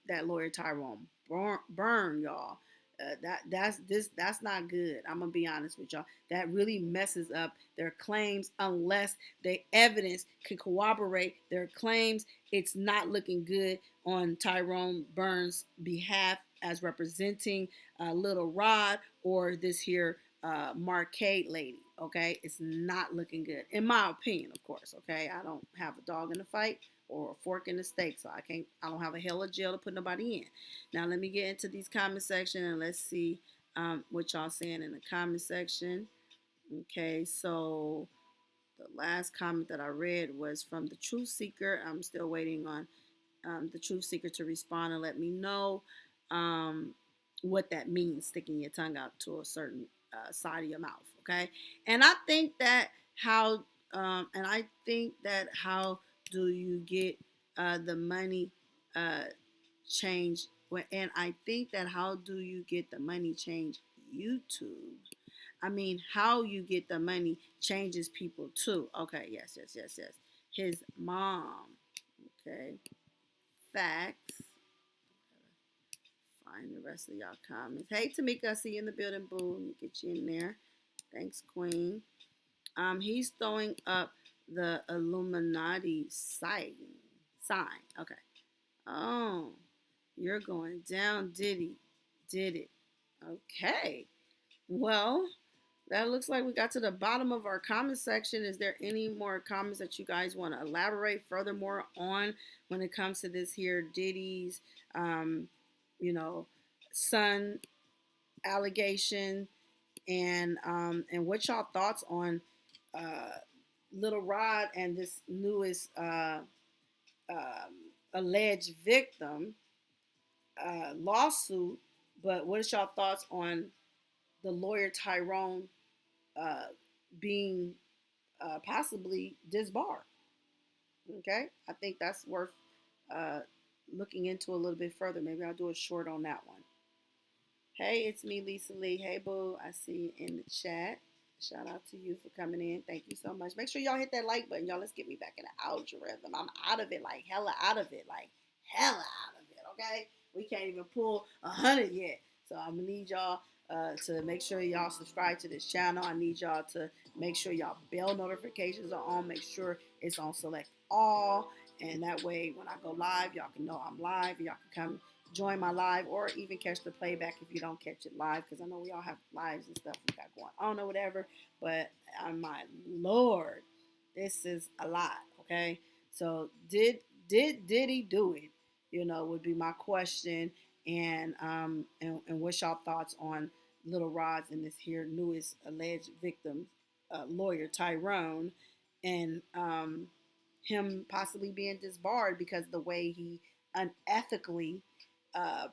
that lawyer Tyrone Burn, y'all. That's not good. I'm gonna be honest with y'all. That really messes up their claims unless the evidence can corroborate their claims. It's not looking good on Tyrone Burns' behalf as representing Little Rod or this here Marquette lady. Okay, it's not looking good in my opinion, of course. Okay, I don't have a dog in the fight or a fork in the steak, so I don't have a hell of jail to put nobody in. Now let me get into these comment section and let's see what y'all saying in the comment section. Okay, so the last comment that I read was from the Truth Seeker. I'm still waiting on the Truth Seeker to respond and let me know what that means, sticking your tongue out to a certain side of your mouth. Okay, and I think that how do you get the money change? And I think that how do you get the money change YouTube? How you get the money changes people too. Okay, yes. His mom. Okay, facts. Find the rest of y'all comments. Hey, Tamika, I see you in the building. Boo, let me get you in there. Thanks, Queen. He's throwing up the Illuminati sign. Okay. Oh, you're going down, Diddy. Did it. Okay. Well, that looks like we got to the bottom of our comment section. Is there any more comments that you guys want to elaborate furthermore on when it comes to this here Diddy's, son allegation, and what y'all thoughts on Little Rod and this newest alleged victim lawsuit? But what is y'all thoughts on the lawyer Tyrone being possibly disbarred? Okay, I think that's worth looking into a little bit further. Maybe I'll do a short on that one. Hey, it's me, Lisa Lee. Hey, boo, I see you in the chat. Shout out to you for coming in. Thank you so much. Make sure y'all hit that like button. Y'all, let's get me back in the algorithm. I'm out of it, like hella out of it, okay? We can't even pull 100 yet. So I'm going to need y'all to make sure y'all subscribe to this channel. I need y'all to make sure y'all bell notifications are on. Make sure it's on select all. And that way, when I go live, y'all can know I'm live. Y'all can come join my live or even catch the playback if you don't catch it live, because I know we all have lives and stuff we got going on or whatever. But my Lord, this is a lot. Okay, so did he do it? Would be my question. And what's y'all thoughts on Little Rod's and this here newest alleged victim, lawyer Tyrone, and him possibly being disbarred because the way he unethically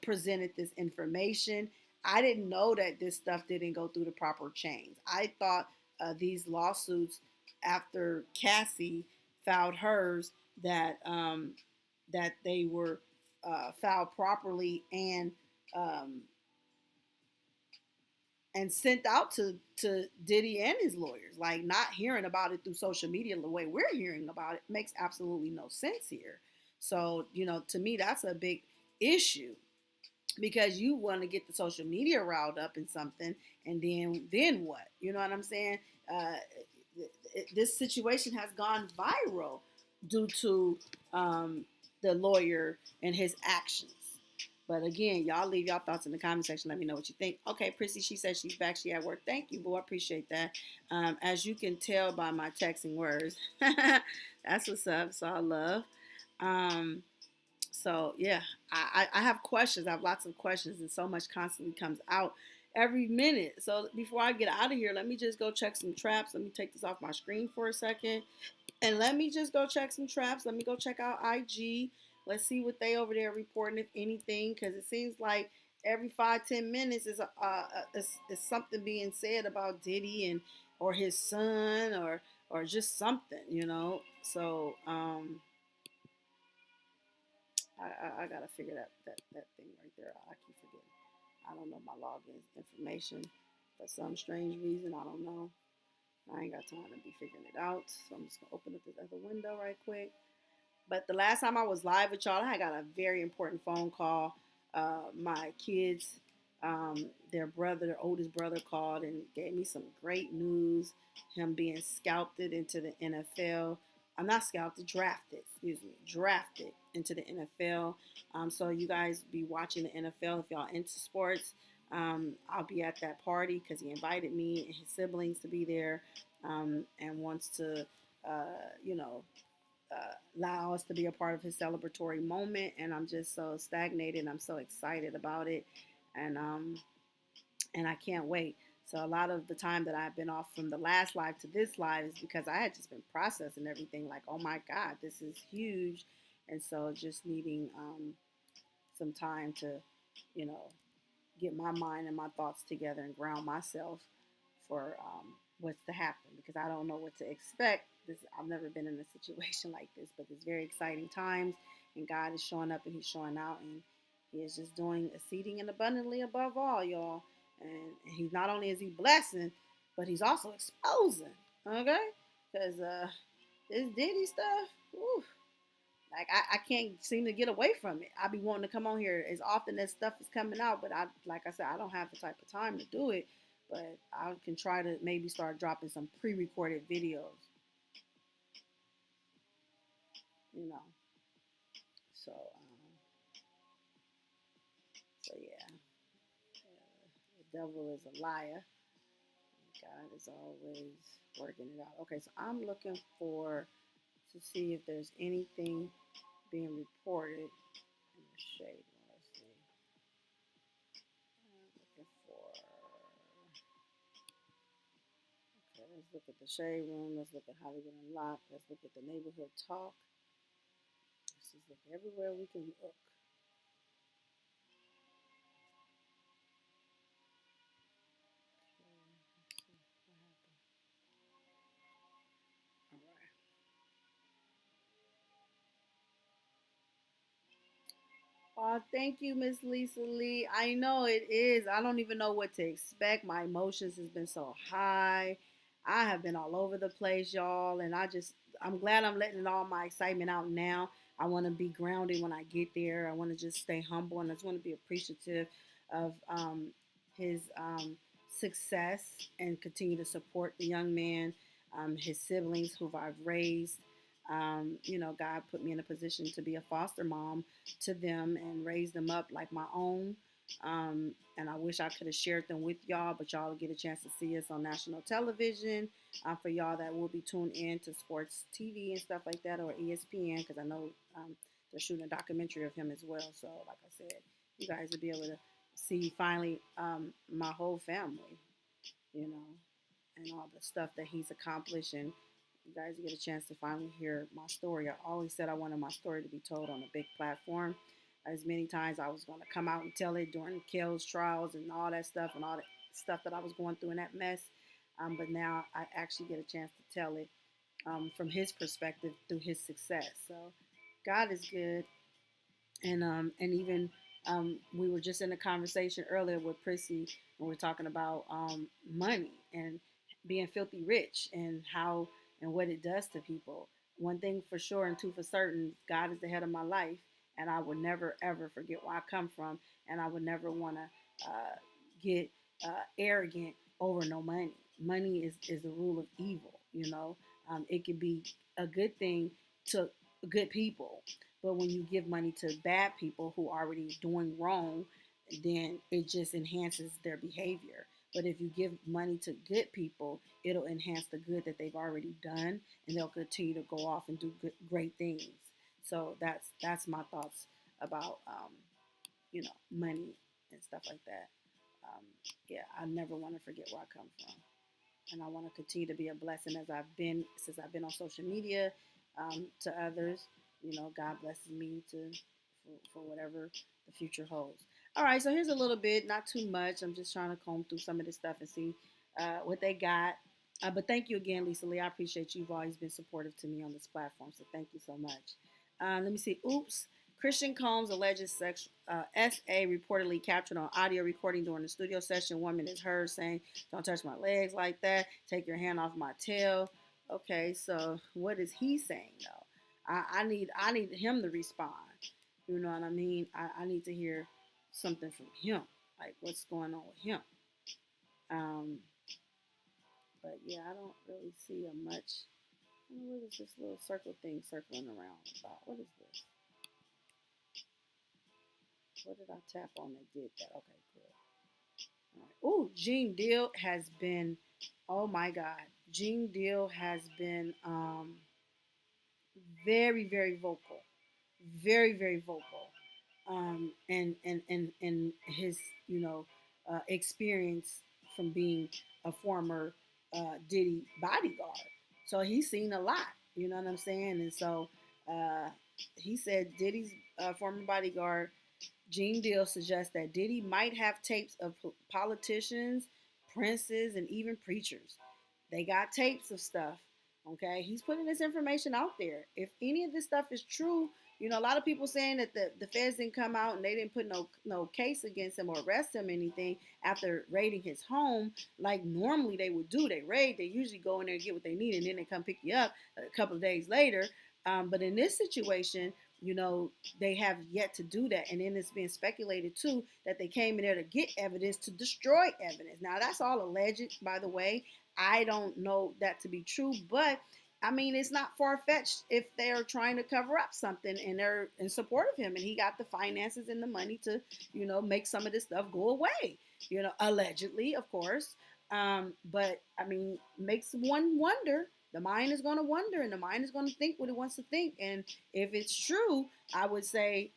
presented this information. I didn't know that this stuff didn't go through the proper chains. I thought these lawsuits, after Cassie filed hers, that they were filed properly and sent out to Diddy and his lawyers. Like, not hearing about it through social media the way we're hearing about it makes absolutely no sense here. So, to me, that's a big issue. because you want to get the social media riled up in something, and then what? You know what I'm saying? Uh, this situation has gone viral due to the lawyer and his actions. But again, y'all leave y'all thoughts in the comment section. Let me know what you think. Okay, Prissy, she said she's back. She at work. Thank you, boy. I appreciate that. As you can tell by my texting words, that's what's up. So I love. Um, so yeah, I have questions. I have lots of questions, and so much constantly comes out every minute. So before I get out of here, let me just go check some traps. Let me take this off my screen for a second, and let me just go check some traps. Let me go check out IG. Let's see what they over there reporting, if anything, because it seems like every 5-10 minutes is something being said about Diddy and or his son or just something, you know. So I gotta figure that thing right there. I keep forgetting. I don't know my login information for some strange reason. I don't know. I ain't got time to be figuring it out. So I'm just gonna open up this other window right quick. But the last time I was live with y'all, I got a very important phone call. My kids, their oldest brother called and gave me some great news. Him being scouted into the NFL. I'm not scouted, drafted. Excuse me, drafted into the NFL. So you guys be watching the NFL if y'all into sports. I'll be at that party because he invited me and his siblings to be there, and wants to, you know, allow us to be a part of his celebratory moment. And I'm just so stagnated. I'm so excited about it, and and I can't wait. So a lot of the time that I've been off from the last live to this live is because I had just been processing everything. Like, oh my God, this is huge, and so just needing some time to, you know, get my mind and my thoughts together and ground myself for what's to happen, because I don't know what to expect. I've never been in a situation like this, but it's very exciting times, and God is showing up and He's showing out, and He is just doing exceeding and abundantly above all, y'all. And He's not only is He blessing, but He's also exposing. Okay, because this Diddy stuff, whew, like I can't seem to get away from it. I be wanting to come on here as often as stuff is coming out, but like I said, I don't have the type of time to do it. But I can try to maybe start dropping some pre-recorded videos, you know. So, so yeah, the devil is a liar. God is always working it out. Okay, so I'm looking for to see if there's anything being reported in the shade. Let's see. I'm looking for. Okay, let's look at the shade room. Let's look at Hollywood Unlocked. Let's look at the neighborhood talk. Let's just look everywhere we can look. Oh, thank you, Miss Lisa Lee. I know it is. I don't even know what to expect. My emotions has been so high. I have been all over the place, y'all, and I'm glad I'm letting all my excitement out now. I want to be grounded when I get there. I want to just stay humble, and I just want to be appreciative of his success and continue to support the young man, his siblings who I've raised. You know, God put me in a position to be a foster mom to them and raise them up like my own. And I wish I could have shared them with y'all, but y'all will get a chance to see us on national television. For y'all that will be tuned in to sports TV and stuff like that, or ESPN, because I know they're shooting a documentary of him as well. So, like I said, you guys will be able to see finally my whole family, you know, and all the stuff that he's accomplished, and you guys get a chance to finally hear my story. I always said I wanted my story to be told on a big platform. As many times I was going to come out and tell it during Kel's trials and all that stuff and all that stuff that I was going through in that mess. But now I actually get a chance to tell it from his perspective through his success. So God is good. And even we were just in a conversation earlier with Prissy, and we're talking about money and being filthy rich and how and what it does to people. One thing for sure and two for certain, God is the head of my life, and I would never ever forget where I come from, and I would never want to get arrogant over no money. Money is the rule of evil. It could be a good thing to good people, but when you give money to bad people who are already doing wrong, then it just enhances their behavior. But if you give money to good people, it'll enhance the good that they've already done, and they'll continue to go off and do great things. So that's my thoughts about money and stuff like that. Um, yeah, I never want to forget where I come from, and I want to continue to be a blessing as I've been since I've been on social media to others. God blesses me for whatever the future holds. All right, so here's a little bit, not too much. I'm just trying to comb through some of this stuff and see what they got. But thank you again, Lisa Lee. I appreciate you. You've always been supportive to me on this platform, so thank you so much. Let me see. Oops. Christian Combs' alleged SA reportedly captured on audio recording during the studio session. Woman is heard saying, "Don't touch my legs like that. Take your hand off my tail." Okay, so what is he saying though? I need him to respond. You know what I mean? I need to hear something from him, like what's going on with him. Um, but yeah, I don't really see a much. What is this little circle thing circling around about? What is this? What did I tap on that did that? Okay, good. All right. Oh, Gene Deal has been. Oh my God, Gene Deal has been very very vocal, very very vocal, and his experience from being a former Diddy bodyguard. So he's seen a lot. You know what I'm saying? And so uh, he said Diddy's former bodyguard Gene Deal suggests that Diddy might have tapes of politicians, princes, and even preachers. They got tapes of stuff. Okay, he's putting this information out there. If any of this stuff is true, a lot of people saying that the feds didn't come out and they didn't put no case against him or arrest him or anything after raiding his home like normally they would do. They raid, they usually go in there and get what they need, and then they come pick you up a couple of days later. But in this situation, they have yet to do that. And then it's being speculated too that they came in there to get evidence, to destroy evidence. Now that's all alleged, by the way. I don't know that to be true, but I mean, it's not far-fetched if they're trying to cover up something and they're in support of him and he got the finances and the money to, make some of this stuff go away, allegedly, of course. But I mean, makes one wonder. The mind is going to wonder and the mind is going to think what it wants to think. And if it's true, I would say,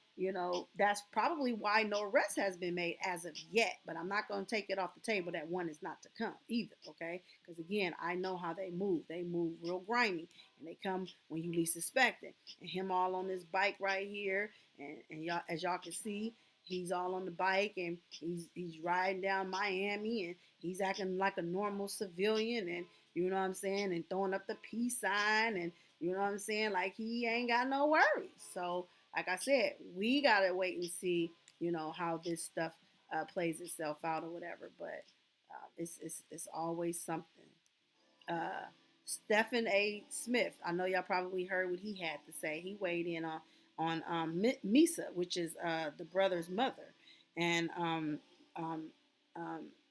that's probably why no arrest has been made as of yet. But I'm not going to take it off the table that one is not to come either, okay? Because again, I know how they move. They move real grimy and they come when you least expect it. And him all on this bike right here, and y'all, as y'all can see, he's all on the bike and he's riding down Miami and he's acting like a normal civilian and you know what I'm saying, and throwing up the peace sign and you know what I'm saying, like he ain't got no worries. So like I said, we gotta wait and see, how this stuff plays itself out or whatever. But it's always something. Stephen A. Smith, I know y'all probably heard what he had to say. He weighed in on Misa, which is the brother's mother, and um,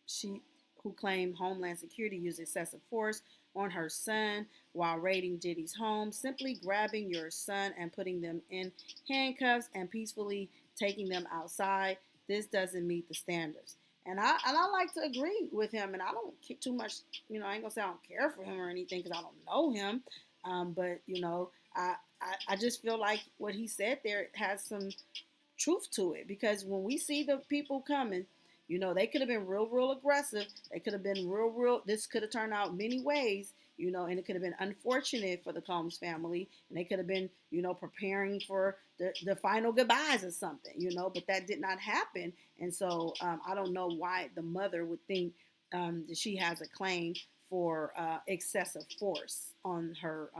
she who claimed Homeland Security used excessive force on her son while raiding Diddy's home, simply grabbing your son and putting them in handcuffs and peacefully taking them outside. This doesn't meet the standards. And I like to agree with him, and I don't care too much. I ain't gonna say I don't care for him or anything because I don't know him. But I just feel like what he said there has some truth to it because when we see the people coming, they could have been real aggressive. They could have been real. This could have turned out many ways, and it could have been unfortunate for the Combs family, and they could have been, preparing for the final goodbyes or something, but that did not happen. And so I don't know why the mother would think that she has a claim for excessive force on her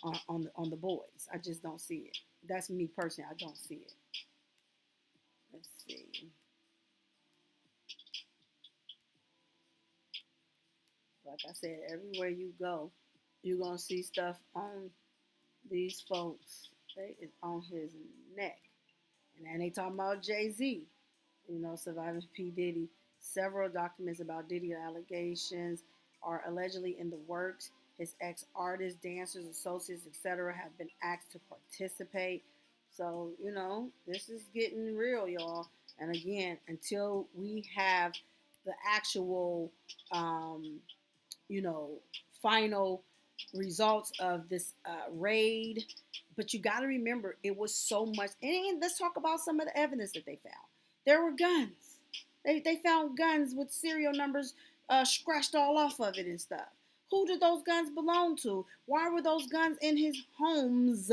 on the boys. I just don't see it. That's me personally. I don't see it. Let's see. Like I said, everywhere you go, you're going to see stuff on these folks. They is on his neck. And then they talking about Jay-Z, surviving P. Diddy. Several documents about Diddy allegations are allegedly in the works. His ex-artists, dancers, associates, etc. have been asked to participate. So, this is getting real, y'all. And again, until we have the actual, you know, final results of this raid. But you got to remember, it was so much. And let's talk about some of the evidence that they found. There were guns. They found guns with serial numbers scratched all off of it and stuff. Who did those guns belong to? Why were those guns in his homes?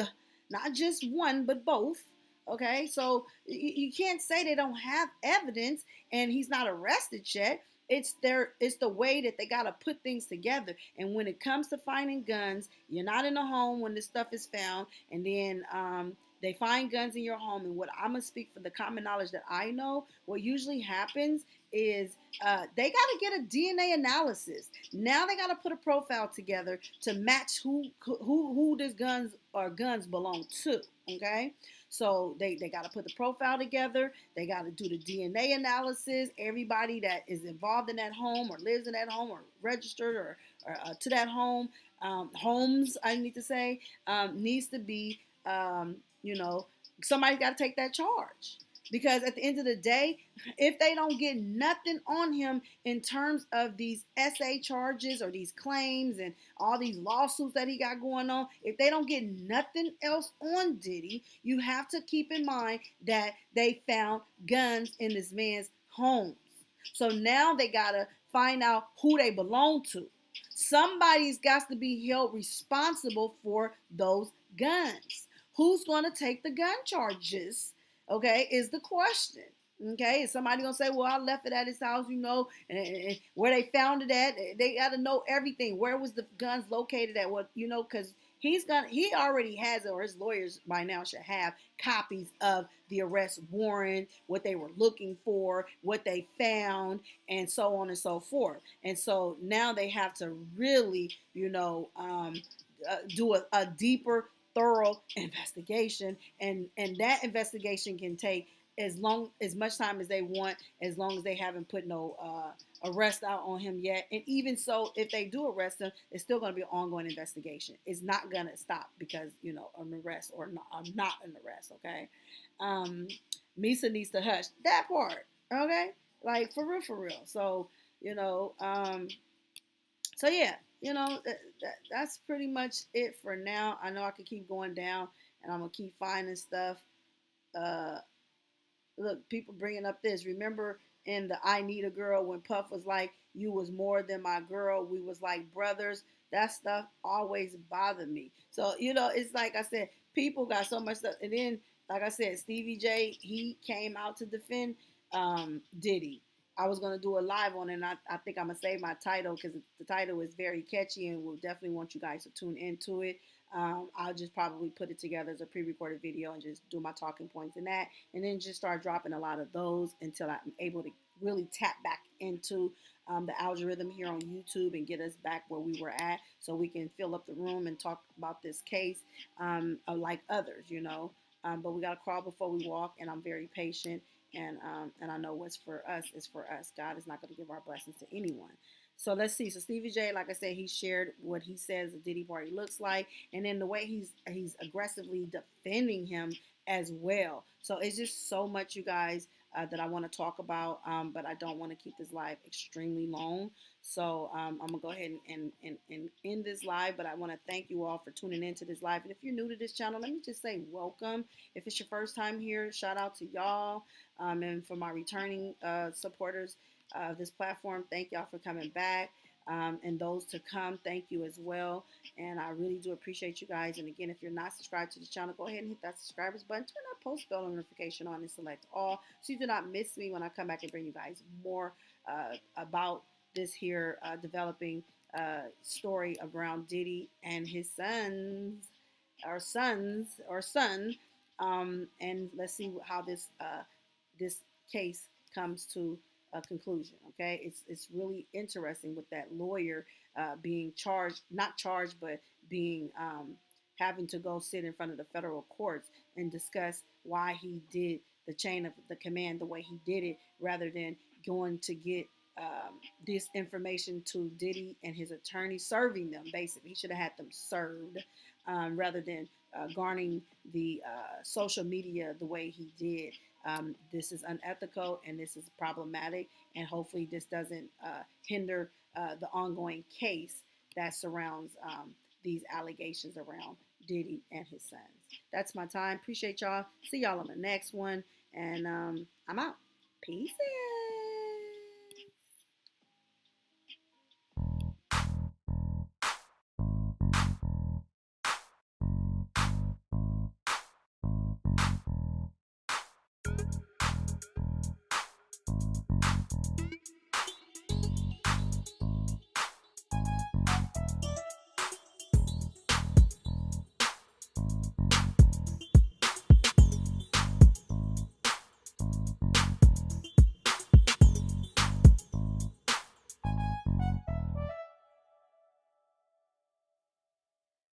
Not just one, but both. Okay, so you can't say they don't have evidence and he's not arrested yet. It's the way that they gotta put things together. And when it comes to finding guns, you're not in the home when this stuff is found, and then they find guns in your home. And what I'm gonna speak for the common knowledge that I know, what usually happens is they gotta get a DNA analysis. Now they gotta put a profile together to match who these guns belong to. Okay. So they got to put the profile together. They got to do the DNA analysis. Everybody that is involved in that home or lives in that home or registered or to that home, homes, I need to say, needs to be, somebody's got to take that charge. Because at the end of the day, if they don't get nothing on him in terms of these SA charges or these claims and all these lawsuits that he got going on, if they don't get nothing else on Diddy, you have to keep in mind that they found guns in this man's homes. So now they got to find out who they belong to. Somebody's got to be held responsible for those guns. Who's going to take the gun charges? Okay, is the question. Okay, is somebody gonna say, well, I left it at his house, and where they found it at? They gotta know everything. Where was the guns located at? What, because he already has it, or his lawyers by now should have copies of the arrest warrant, what they were looking for, what they found, and so on and so forth. And so now they have to really, do a deeper, thorough investigation, and that investigation can take as much time as they want, as long as they haven't put no arrest out on him yet. And even so, if they do arrest him, it's still going to be an ongoing investigation. It's not going to stop because an arrest or not an arrest. Okay, Misa needs to hush that part. Okay, like for real. So so yeah, that's pretty much it for now. I know I could keep going down, and I'm gonna keep finding stuff. Look, people bringing up this. Remember in the I Need a Girl when Puff was like, "You was more than my girl. We was like brothers." That stuff always bothered me. So it's like I said, people got so much stuff, and then like I said, Stevie J, he came out to defend Diddy. I was going to do a live on it, and I think I'm going to save my title because the title is very catchy and we'll definitely want you guys to tune into it. I'll just probably put it together as a pre-recorded video and just do my talking points in that, and then just start dropping a lot of those until I'm able to really tap back into the algorithm here on YouTube and get us back where we were at so we can fill up the room and talk about this case like others, but we got to crawl before we walk, and I'm very patient. And I know what's for us is for us. God is not going to give our blessings to anyone. So let's see. So Stevie J, like I said, he shared what he says the Diddy Party looks like, and then the way he's aggressively defending him as well. So it's just so much, you guys, that I want to talk about, but I don't want to keep this live extremely long. So I'm going to go ahead and end this live, but I want to thank you all for tuning into this live. And if you're new to this channel, let me just say welcome. If it's your first time here, shout out to y'all. And for my returning supporters of this platform, thank y'all for coming back. And those to come, thank you as well. And I really do appreciate you guys. And again, if you're not subscribed to the channel, go ahead and hit that subscribers button. Turn that post bell notification on and select all so you do not miss me when I come back and bring you guys more about this here developing story around Diddy and his son. And let's see how this case comes to a conclusion. Okay, it's really interesting with that lawyer being charged, not charged, but being having to go sit in front of the federal courts and discuss why he did the chain of the command the way he did it, rather than going to get this information to Diddy and his attorney, serving them. Basically, he should have had them served, rather than garnering the social media the way he did. This is unethical and this is problematic, and hopefully this doesn't hinder the ongoing case that surrounds these allegations around Diddy and his sons. That's my time. Appreciate y'all. See y'all on the next one, and I'm out. Peace.